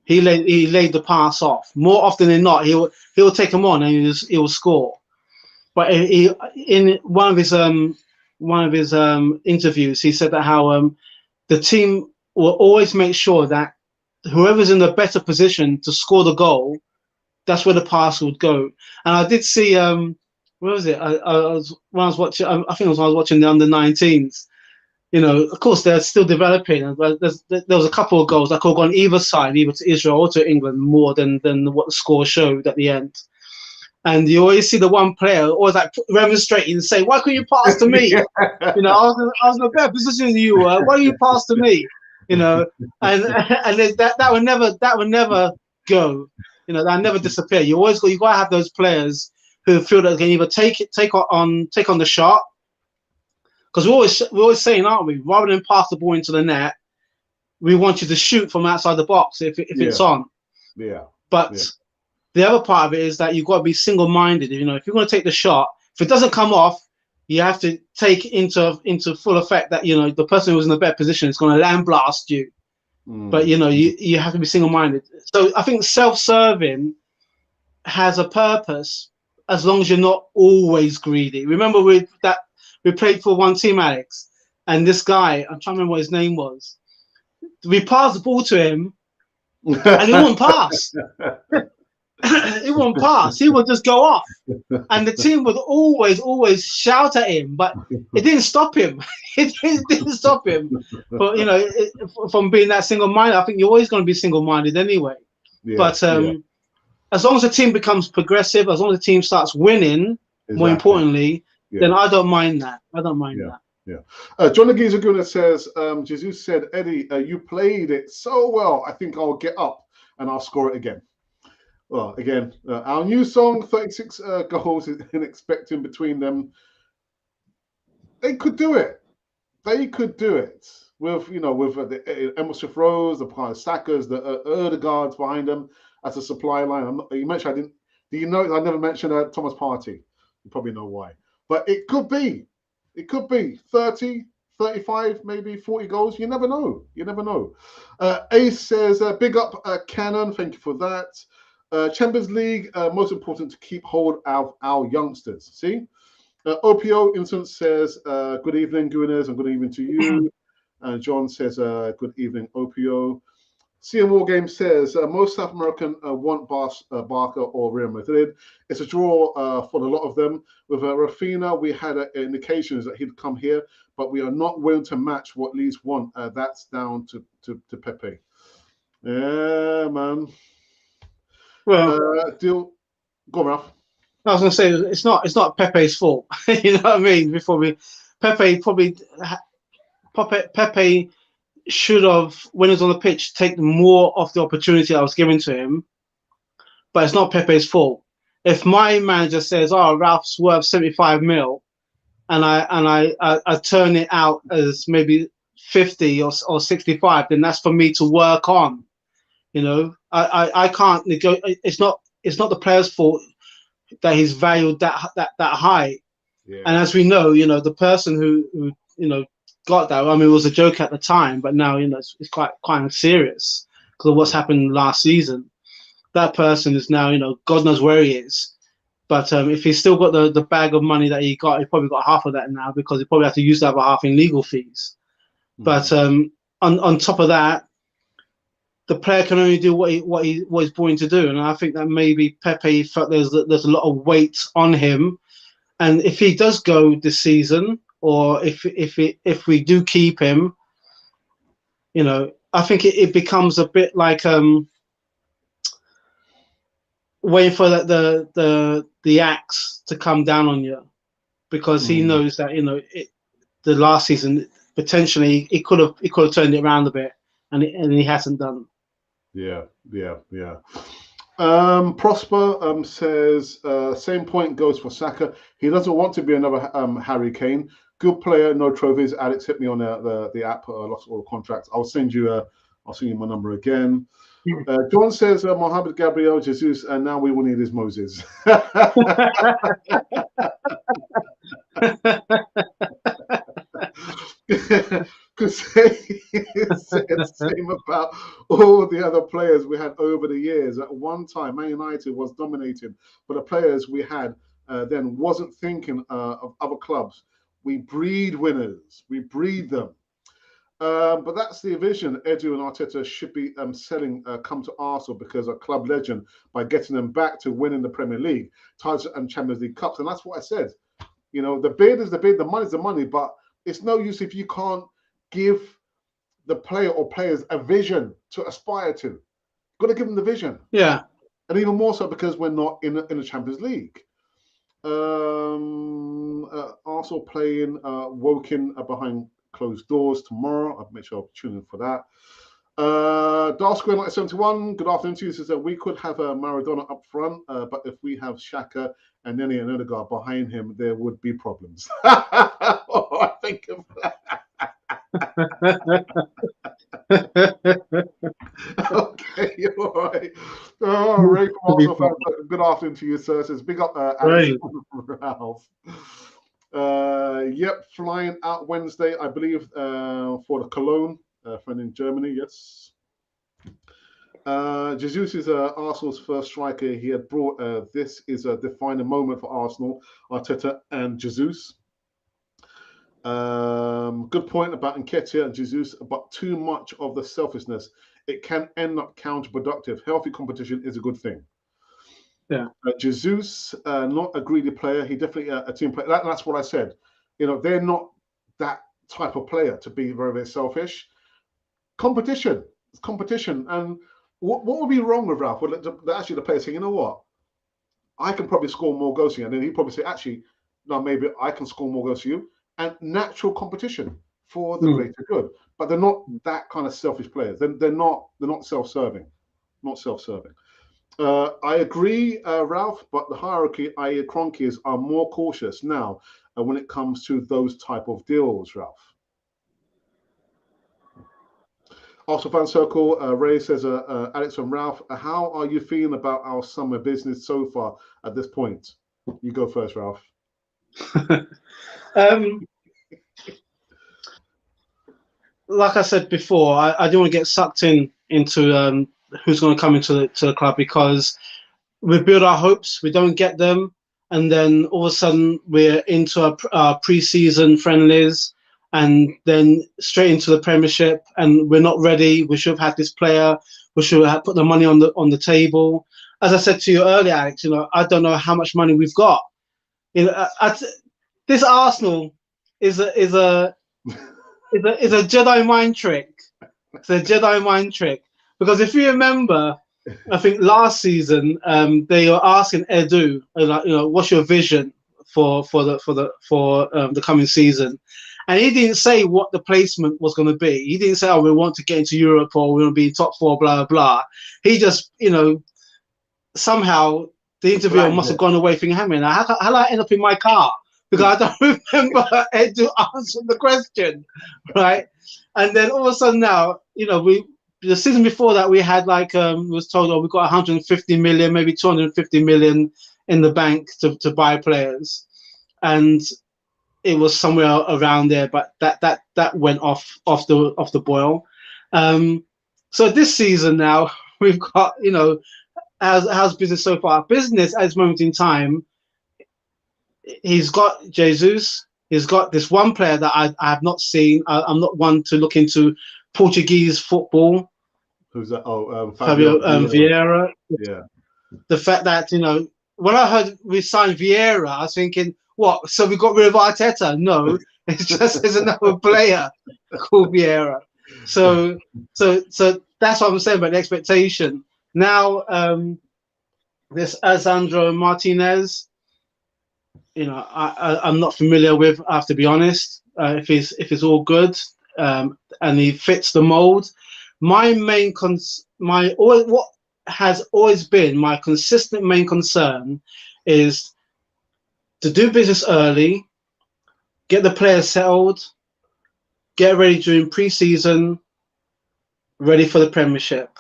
He laid the pass off. More often than not, he'll take him on and he will score. But in one of his interviews, he said that how the team will always make sure that whoever's in the better position to score the goal, that's where the pass would go. And I did see where was it? I was watching. I think it was when I was watching the under-19s. Of course, they're still developing. There was a couple of goals that could have gone either side, either to Israel or to England, more than what the score showed at the end. And you always see the one player always like remonstrating and say, "Why couldn't you pass to me? Yeah. I was in a better position than you were. Why don't you pass to me?" And that would never go. That never disappear. You gotta have those players who feel that they can either take on the shot. Because we're always saying, aren't we? Rather than pass the ball into the net, we want you to shoot from outside the box if it's on. Yeah. But the other part of it is that you've got to be single-minded. If you're going to take the shot, if it doesn't come off, you have to take into full effect that the person who's in the better position is going to land blast you. But you have to be single-minded. So I think self-serving has a purpose as long as you're not always greedy. Remember we played for one team, Alex, and this guy, I'm trying to remember what his name was. We passed the ball to him, and he wouldn't pass. He wouldn't pass. He would just go off, and the team would always shout at him, but it didn't stop him. It didn't stop him. But from being that single-minded, I think you're always going to be single-minded anyway. But as long as the team becomes progressive, as long as the team starts winning, more importantly, then I don't mind that. I don't mind that. Yeah. John Agizaguna says, Jesus said, "Eddie, you played it so well. I think I'll get up and I'll score it again." Well, again, our new song, 36 goals, and expecting between them. They could do it. They could do it with the Emil Smith Rose, the Sackers, the Erdegaards behind them as a supply line. You mentioned do you know I never mentioned Thomas Partey? You probably know why. But it could be 30, 35, maybe 40 goals. You never know. Ace says, "Big up Cannon. Thank you for that. Champions League, most important to keep hold of our youngsters." See? OPO Instance says, "Good evening, Gooners, and good evening to you." John says, "Good evening, OPO." CM Wargame says, "Most South American want Barca or Real Madrid. It's a draw for a lot of them. With Rafinha, we had indications that he'd come here, but we are not willing to match what Leeds want. That's down to Pepe." Yeah, man. Well, Go on, Ralph. I was going to say it's not Pepe's fault. You know what I mean? Pepe should have, when he was on the pitch, taken more of the opportunity that was given to him. But it's not Pepe's fault. If my manager says, "Oh, Ralph's worth 75 mil," and I turn it out as maybe 50 or 65, then that's for me to work on. I can't negotiate. It's not the player's fault that he's valued that high. Yeah. And as we know, the person who got that. I mean, it was a joke at the time, but now it's quite serious because of what's happened last season. That person is now God knows where he is. But if he's still got the bag of money that he got, he probably got half of that now because he probably had to use the other half in legal fees. But on top of that, the player can only do what he's born to do, and I think that maybe Pepe felt there's a lot of weight on him, and if he does go this season, or if we do keep him, I think it becomes a bit like waiting for the axe to come down on you, because he knows that the last season potentially he could have turned it around a bit, and he hasn't done. Yeah. Prosper says same point goes for Saka. He doesn't want to be another Harry Kane. Good player, no trophies. Alex, hit me on the app. Lost all the contracts. I'll send you my number again. John says Mohamed, Gabriel, Jesus, and now we will need his Moses. Because same about all the other players we had over the years. At one time, Man United was dominating, but the players we had then wasn't thinking of other clubs. We breed winners. We breed them. But that's the vision. Edu and Arteta should be selling come to Arsenal because a club legend by getting them back to winning the Premier League, titles and Champions League cups. And that's what I said. The bid is the bid, the money is the money, but it's no use if you can't give the player or players a vision to aspire to. You've got to give them the vision. Yeah. And even more so because we're not in the Champions League. Arsenal playing Woking behind closed doors tomorrow. I'll make sure I'll tune in for that. Dark Square 1971, good afternoon to you. Says that we could have Maradona up front, but if we have Xhaka and Nene and Odegaard behind him, there would be problems. I think of that. Okay, you're all right. Ray from Arsenal, good afternoon to you, sir. Says big up Alex Ralph. Yep, flying out Wednesday, I believe, for the Cologne friend in Germany. Yes. Jesus is Arsenal's first striker. He had brought this is a defining moment for Arsenal, Arteta and Jesus. Good point about Nketiah and Jesus, but too much of the selfishness. It can end up counterproductive. Healthy competition is a good thing. Yeah. Jesus, not a greedy player. He definitely a team player. That's what I said. They're not that type of player to be very, very selfish. Competition. It's competition. And what would be wrong with Ralph? Well, actually the player saying, you know what? I can probably score more goals than you. And then he'd probably say, actually, no, maybe I can score more goals than you. And natural competition for the greater good. But they're not that kind of selfish players. They're not self-serving. Not self-serving. I agree, Ralph, but the hierarchy, i.e. Cronkies, are more cautious now when it comes to those type of deals, Ralph. Also, Fan Circle, Ray says, Alex and Ralph, how are you feeling about our summer business so far at this point? You go first, Ralph. Like I said before, I don't want to get sucked into who's going to come into the club, because we build our hopes, we don't get them, and then all of a sudden we're into our pre-season friendlies, and then straight into the Premiership, and we're not ready. We should have had this player. We should have put the money on the table. As I said to you earlier, Alex, I don't know how much money we've got. This Arsenal is a Jedi mind trick. It's a Jedi mind trick, because if you remember, I think last season they were asking Edu, what's your vision for the coming season, and he didn't say what the placement was going to be. He didn't say, "Oh, we want to get into Europe," or "We want to be top four," blah blah. He just, somehow the interviewer must have gone away thinking, "How do I end up in my car because I don't remember Edu answering the question, right? And then all of a sudden now, the season before that we had like was told, oh, we've got 150 million, maybe 250 million in the bank to buy players, and it was somewhere around there, but that went off the boil. So this season now we've got, how's business so far? Business at this moment in time, he's got Jesus. He's got this one player that I have not seen. I'm not one to look into Portuguese football. Who's that? Oh, Fabio Vieira. Yeah. The fact that, when I heard we signed Vieira, I was thinking, what? So we got rid of Arteta? No, it's just there's another player called Vieira. So that's what I'm saying about the expectation. Now, this Alessandro Martinez, I'm not familiar with. I have to be honest. If he's all good, and he fits the mold, my main what has always been my consistent main concern is to do business early, get the players settled, get ready during pre-season, ready for the Premiership.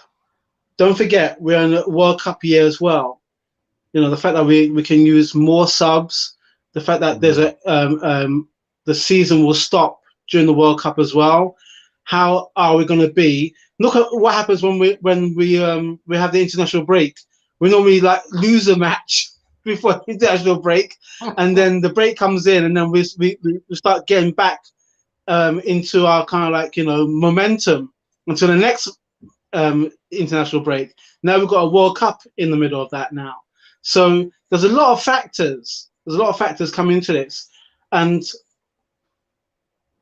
Don't forget, we're in a World Cup year as well. The fact that we can use more subs, the fact that there's the season will stop during the World Cup as well. How are we going to be? Look at what happens when we have the international break. We normally lose a match before the international break, and then the break comes in, and then we start getting back into our kind of momentum until the next international break. Now we've got a World Cup in the middle of that now. So there's a lot of factors. There's a lot of factors coming into this, and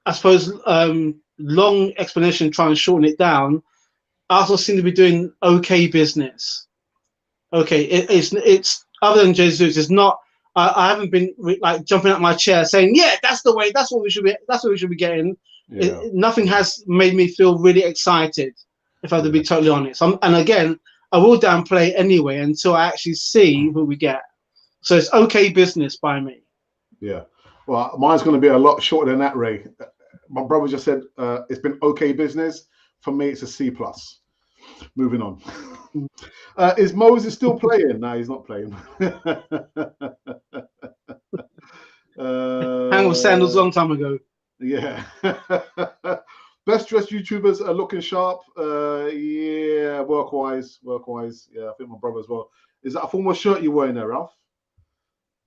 I suppose long explanation, try and shorten it down. Arsenal seem to be doing okay business. Okay, it's other than Jesus. It's not. I haven't been jumping out my chair saying, "Yeah, that's the way. That's what we should be. That's what we should be getting." Yeah. Nothing has made me feel really excited, if I have to be totally honest. And again, I will downplay anyway until I actually see who we get. So it's okay business by me. Yeah. Well, mine's going to be a lot shorter than that, Ray. My brother just said it's been okay business. For me, it's a C+. Moving on. Is Moses still playing? No, he's not playing. Hang with sandals a long time ago. Yeah. Best dressed YouTubers are looking sharp. Yeah, work-wise. Yeah, I think my brother as well. Is that a formal shirt you're wearing there, Ralph?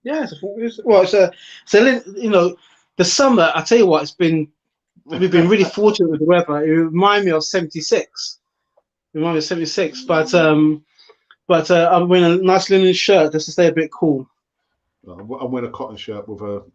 Yeah, the summer. I tell you what, we've been really fortunate with the weather. It reminds me of '76. But I'm wearing a nice linen shirt just to stay a bit cool. I'm wearing a cotton shirt with the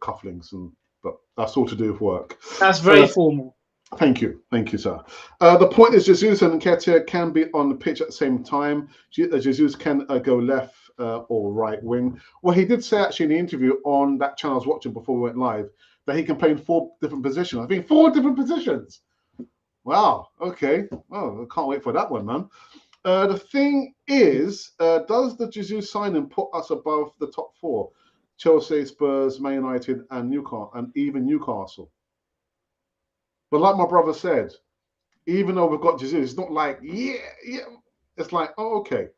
cufflinks, but that's all to do with work. That's very formal. Thank you, sir. The point is, Jesus and Nketiah can be on the pitch at the same time. Jesus can go left or right wing. Well, he did say actually in the interview on that channel I was watching before we went live that he can play in 4 different positions. I think 4 different positions. Wow. Okay. Oh, I can't wait for that one, man. The thing is, does the Jesus signing put us above the top 4? Chelsea, Spurs, Man United, and Newcastle, and even Newcastle. But like my brother said, even though we've got Jesus, it's not like, yeah. It's like, oh, okay.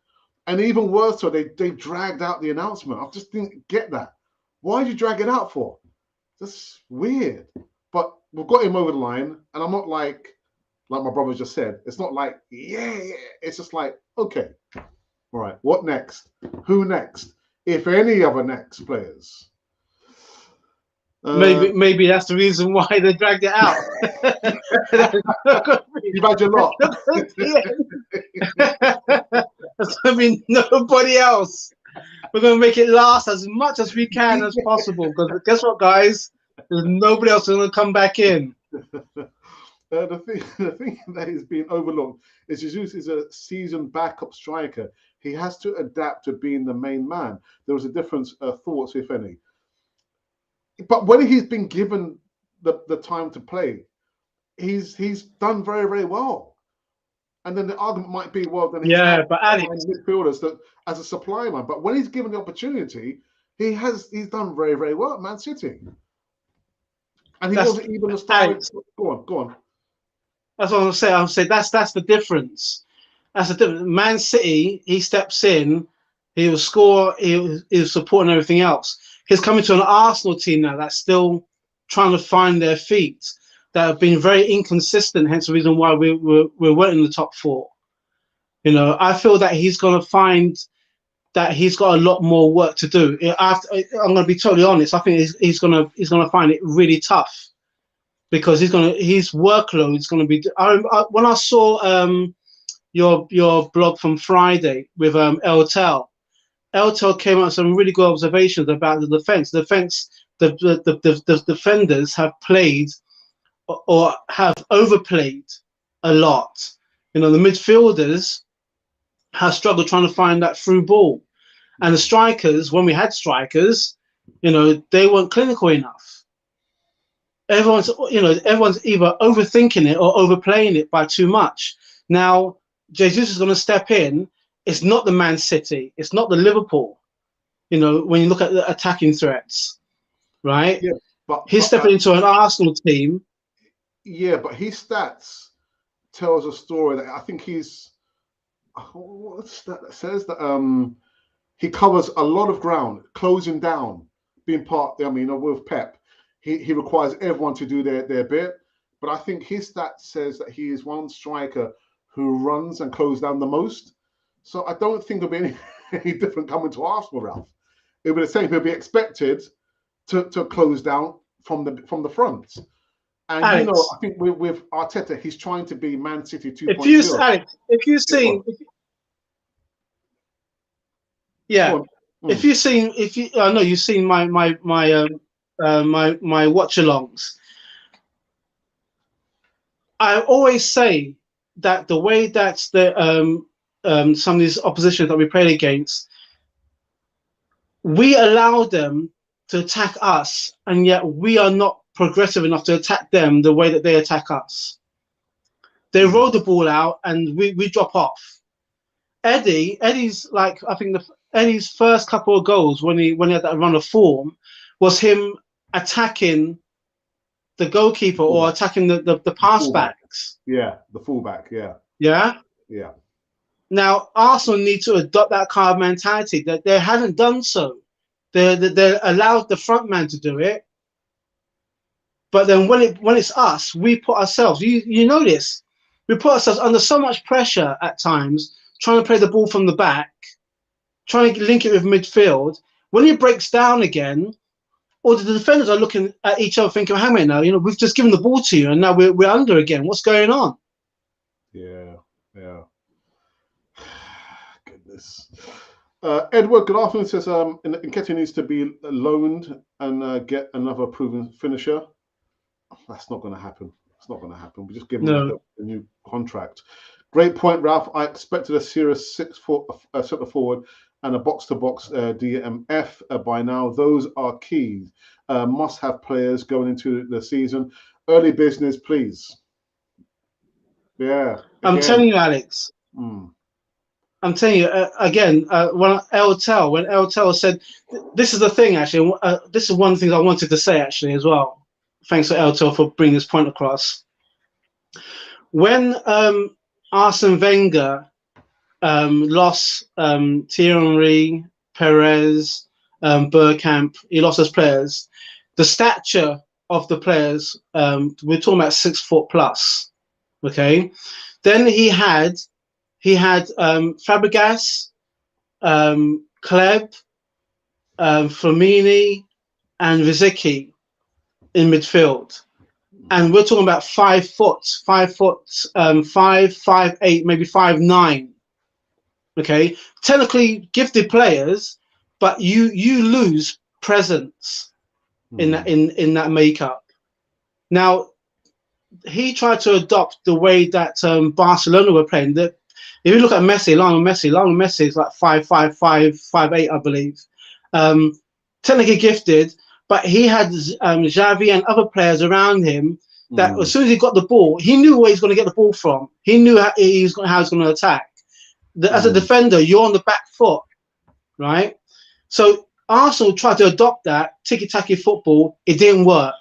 And even worse, so they dragged out the announcement. I just didn't get that. Why did you drag it out for? That's weird. But we've got him over the line, and I'm not like my brother just said, it's not like, yeah. It's just like, okay. All right, what next? Who next? If any other next players. Maybe that's the reason why they dragged it out. You've had your lot. There's going to be nobody else. We're going to make it last as much as we can as possible. Because guess what, guys? There's nobody else going to come back in. The thing that is being overlooked is Jesus is a seasoned backup striker. He has to adapt to being the main man. There was a difference, thoughts, if any. But when he's been given the time to play, he's done very, very well. And then the argument might be, well, then but Alex, midfielders that as a supply man. But when he's given the opportunity, He's done very, very well at Man City. And he That's wasn't even a starter. Alex, Go on. that's what I'm saying. I'm saying that's the difference. That's the difference. Man City, he steps in, he will score, he will support and everything else. He's coming to an Arsenal team now that's still trying to find their feet, that have been very inconsistent, hence the reason why we weren't in the top four. You know, I feel that he's going to find that he's got a lot more work to do. I'm going to be totally honest. I think he's going to find it really tough because his workload is going to be. When I saw your blog from Friday with Eltel came out with some really good observations about the defense. The defenders have played or have overplayed a lot. You know, the midfielders have struggled trying to find that through ball. And the strikers, when we had strikers, you know, they weren't clinical enough. Everyone's either overthinking it or overplaying it by too much. Now, Jesus is going to step in. It's not the Man City. It's not the Liverpool. You know, when you look at the attacking threats, right? Yeah, but he's stepping into an Arsenal team. Yeah, but his stats tells a story that I think he's. What's that says that he covers a lot of ground, closing down, being part. I mean, with Pep, he requires everyone to do their bit. But I think his stats says that he is one striker who runs and closes down the most. So I don't think it'll be any different coming to Arsenal, Ralph. It'll be the same. He'll be expected to close down from the front. And Alex, you know, I think with Arteta, he's trying to be Man City 2.0. If you've seen, I know you've seen my watch-alongs. I always say that the way that some of these oppositions that we played against, we allow them to attack us, and yet we are not progressive enough to attack them the way that they attack us. They roll the ball out and we drop off. Eddie's like, I think Eddie's first couple of goals when he had that run of form was him attacking the goalkeeper or attacking the pass backs. Yeah, the fullback, yeah. Yeah? Yeah. Now, Arsenal need to adopt that kind of mentality that they hadn't done so. They allowed the front man to do it. But then when it's us, we put ourselves, you know this, we put ourselves under so much pressure at times, trying to play the ball from the back, trying to link it with midfield. When it breaks down again, or the defenders are looking at each other thinking, hang on now, you know, we've just given the ball to you and now we're under again. What's going on? Yeah. Goodness. Edward, good afternoon, says Nketiah needs to be loaned and get another proven finisher. That's not going to happen. It's not going to happen. We just give him a new contract. Great point, Ralph. I expected a serious 6-foot centre forward and a box-to-box DMF by now. Those are keys. Must-have players going into the season. Early business, please. Yeah. I'm telling you, Alex. I'm telling you again. When Eltel said, this is the thing. Actually, this is one of the things I wanted to say actually as well. Thanks to Eltel for bringing this point across. When Arsene Wenger lost Thierry, Perez, Bergkamp, he lost his players. The stature of the players, we're talking about 6 foot plus. Okay, then he had Fabregas, Kleb, Flamini, and Rizicki in midfield, and we're talking about 5 foot, 5'8", maybe 5'9". Okay, technically gifted players, but you lose presence in that makeup. Now, he tried to adopt the way that Barcelona were playing. That if you look at Lionel Messi is like 5'5", 5'8", I believe. Technically gifted. But he had Xavi and other players around him that as soon as he got the ball, he knew where he's going to get the ball from. He knew how he's going to attack. As a defender, you're on the back foot, right? So Arsenal tried to adopt that tiki-taka football. It didn't work.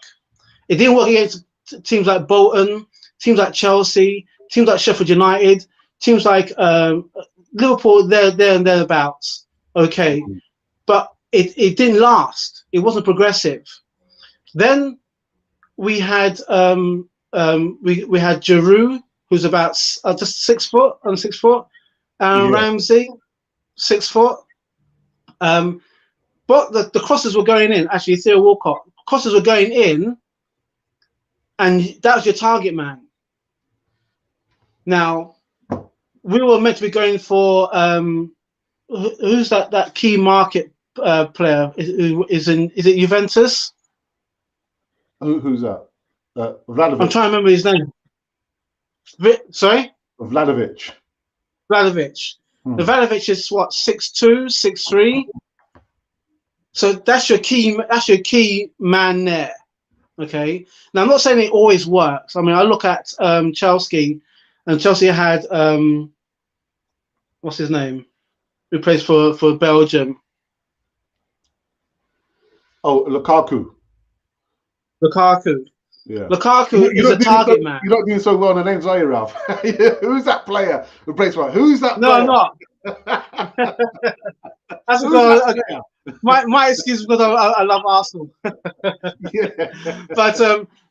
It didn't work against teams like Bolton, teams like Chelsea, teams like Sheffield United, teams like Liverpool. There and thereabouts. Okay, but it didn't last. It wasn't progressive. Then we had we had Giroud, who's about just 6 foot on 6 foot, and Ramsey, 6 foot. But the crosses were going in. Actually, Theo Walcott, crosses were going in, and that was your target man. Now, we were meant to be going for who's that key market player? Is it Juventus? Who's that? Vlahovic. I'm trying to remember his name. Sorry? Vlahovic. Vlahovic. Vlahovic is what, 6'2", 6'3"? So that's your key man there. Okay. Now I'm not saying it always works. I mean, I look at Chelsea, and Chelsea had what's his name? Who plays for Belgium? Oh, Lukaku. Yeah. Lukaku is a target man. You're not doing so well on the names, are you, Ralph? Who's that player who plays for? Who's that player? No, I'm not. That's because my excuse is because I love Arsenal.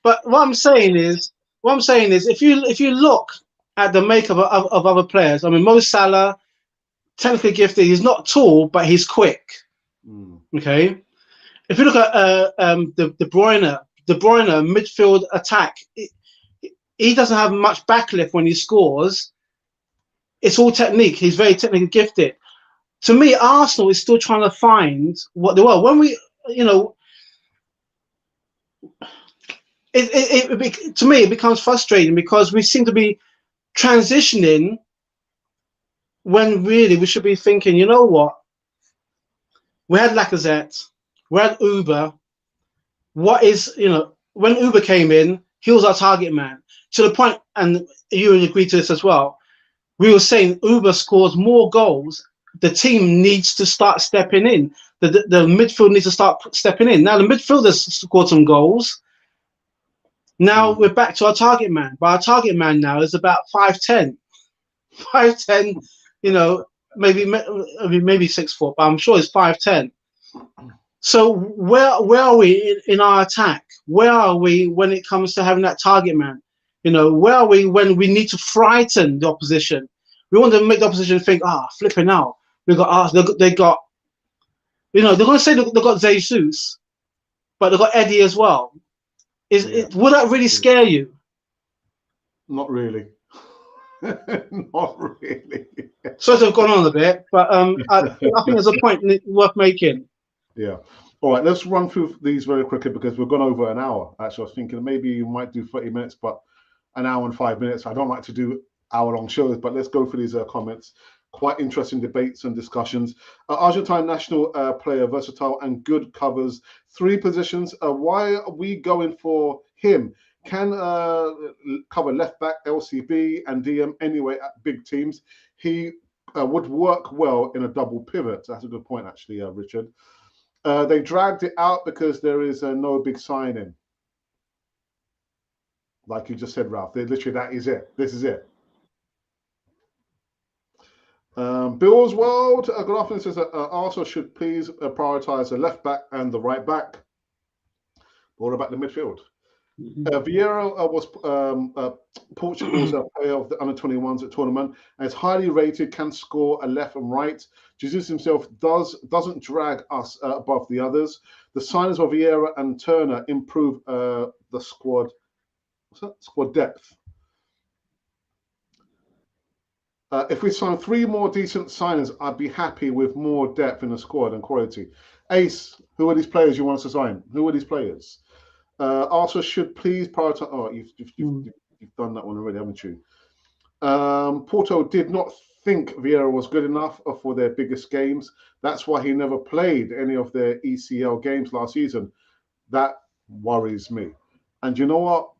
But what I'm saying is if you look at the makeup of other players, I mean, Mo Salah, technically gifted, he's not tall, but he's quick. Okay. If you look at De Bruyne midfield attack, he doesn't have much backlift when he scores. It's all technique. He's very technically gifted. To me, Arsenal is still trying to find what they were. When we, to me, it becomes frustrating because we seem to be transitioning when really we should be thinking, you know what? We had Lacazette, we had Uber. What is, when Uber came in, he was our target man. To the point, and you would agree to this as well, we were saying Uber scores more goals. The team needs to start stepping in. The midfield needs to start stepping in. Now, the midfielders scored some goals. Now we're back to our target man. But our target man now is about 5'10". 5'10", maybe 6 foot, but I'm sure it's 5'10". So where are we in our attack? Where are we when it comes to having that target man? Where are we when we need to frighten the opposition? We want to make the opposition think, flipping out. They got, they're going to say they've got Jesus, but they've got Eddie as well. Would that really scare you? Not really. Not really. So they've gone on a bit, but I think there's a point worth making. Yeah. All right, let's run through these very quickly because we've gone over an hour. Actually, I was thinking maybe you might do 30 minutes, but an hour and 5 minutes. I don't like to do hour-long shows, but let's go through these comments. Quite interesting debates and discussions. Argentine national player, versatile and good, covers 3 positions. Why are we going for him? Can cover left back, LCB, and DM anyway at big teams. He would work well in a double pivot. That's a good point, actually, Richard. They dragged it out because there is no big signing. Like you just said, Ralph. Literally, that is it. This is it. Bill's World, good afternoon, says Arsenal should please prioritise the left back and the right back. What about the midfield? Vieira was Portugal's player of the under-21s at tournament and is highly rated, can score a left and right. Jesus himself doesn't drag us above the others. The signings of Vieira and Turner improve the squad. What's that? Squad depth. If we sign 3 more decent signers, I'd be happy with more depth in the squad and quality. Ace, who are these players you want us to sign? Who are these players? Arsenal should please prioritize. Oh, you've done that one already, haven't you? Porto did not think Vieira was good enough for their biggest games. That's why he never played any of their ECL games last season. That worries me. And you know what?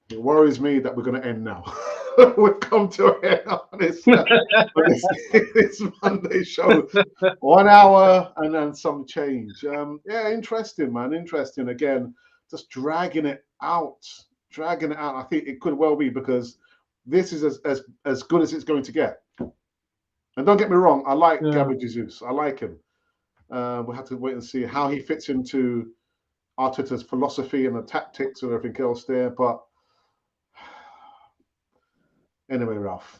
It worries me that we're going to end now. we've come to it on this Monday show. 1 hour and then some change. Yeah, interesting, man. Interesting. Again, just dragging it out. I think it could well be because this is as good as it's going to get. And don't get me wrong, I like Gabriel Jesus. I like him. We'll have to wait and see how he fits into Arteta's philosophy and the tactics and everything else there. But anyway, Ralph.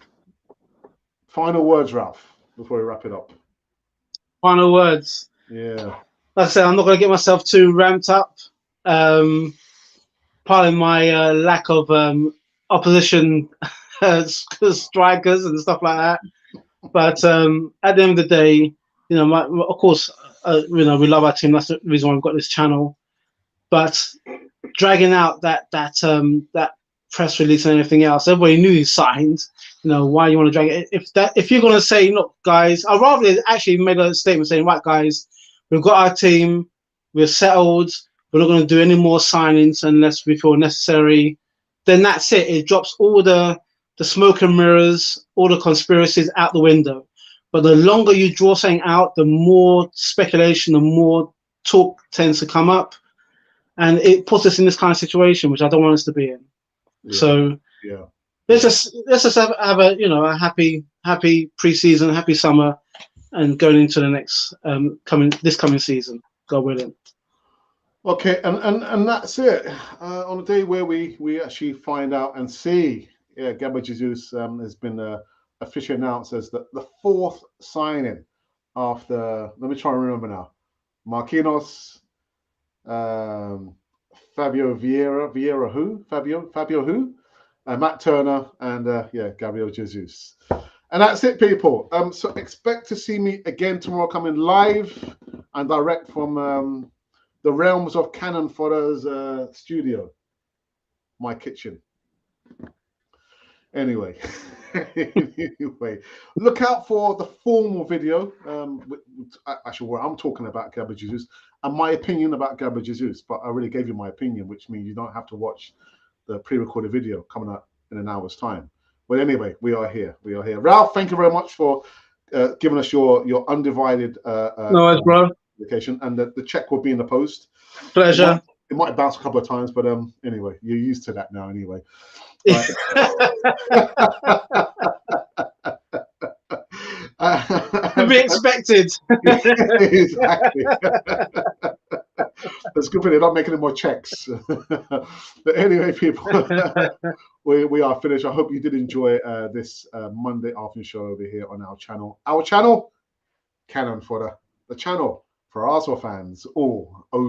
Final words, Ralph, before we wrap it up. Final words. Yeah. Like I said, I'm not going to get myself too ramped up. Pardon my lack of opposition strikers and stuff like that. But at the end of the day, you know, of course, you know, we love our team. That's the reason why we've got this channel. But dragging out that press release and everything else, everybody knew he signed. You know, why you want to drag it? If you're going to say, look, guys, I'd rather actually made a statement saying, right, guys, we've got our team, we're settled, we're not going to do any more signings unless we feel necessary. Then that's it. It drops all the smoke and mirrors, all the conspiracies out the window. But the longer you draw something out, the more speculation, the more talk tends to come up. And it puts us in this kind of situation, which I don't want us to be in. Yeah. So let's just have a, you know, a happy preseason, happy summer, and going into the next coming season. God willing. Okay, and that's it. On a day where we actually find out and see, Gabriel Jesus has been officially announced as the fourth signing after. Let me try and remember now. Marquinhos, Fabio Vieira who? Fabio who? Matt Turner and Gabriel Jesus. And that's it, people. So expect to see me again tomorrow, coming live and direct from the realms of Cannon Fodder's studio, my kitchen. Anyway, look out for the formal video. Actually, what I'm talking about Gabriel Jesus and my opinion about Gabriel Jesus, but I already gave you my opinion, which means you don't have to watch the pre-recorded video coming up in an hour's time. But anyway, we are here. Ralph, thank you very much for giving us your undivided no worries, bro. Location, and the check will be in the post. Pleasure. It might bounce a couple of times, but anyway, you're used to that now anyway. Right. To be expected. Exactly. That's good for they're not making any more checks. But anyway, people, we are finished. I hope you did enjoy this Monday afternoon show over here on our channel. Our channel, Cannon Fodder, the channel for Arsenal fans all over.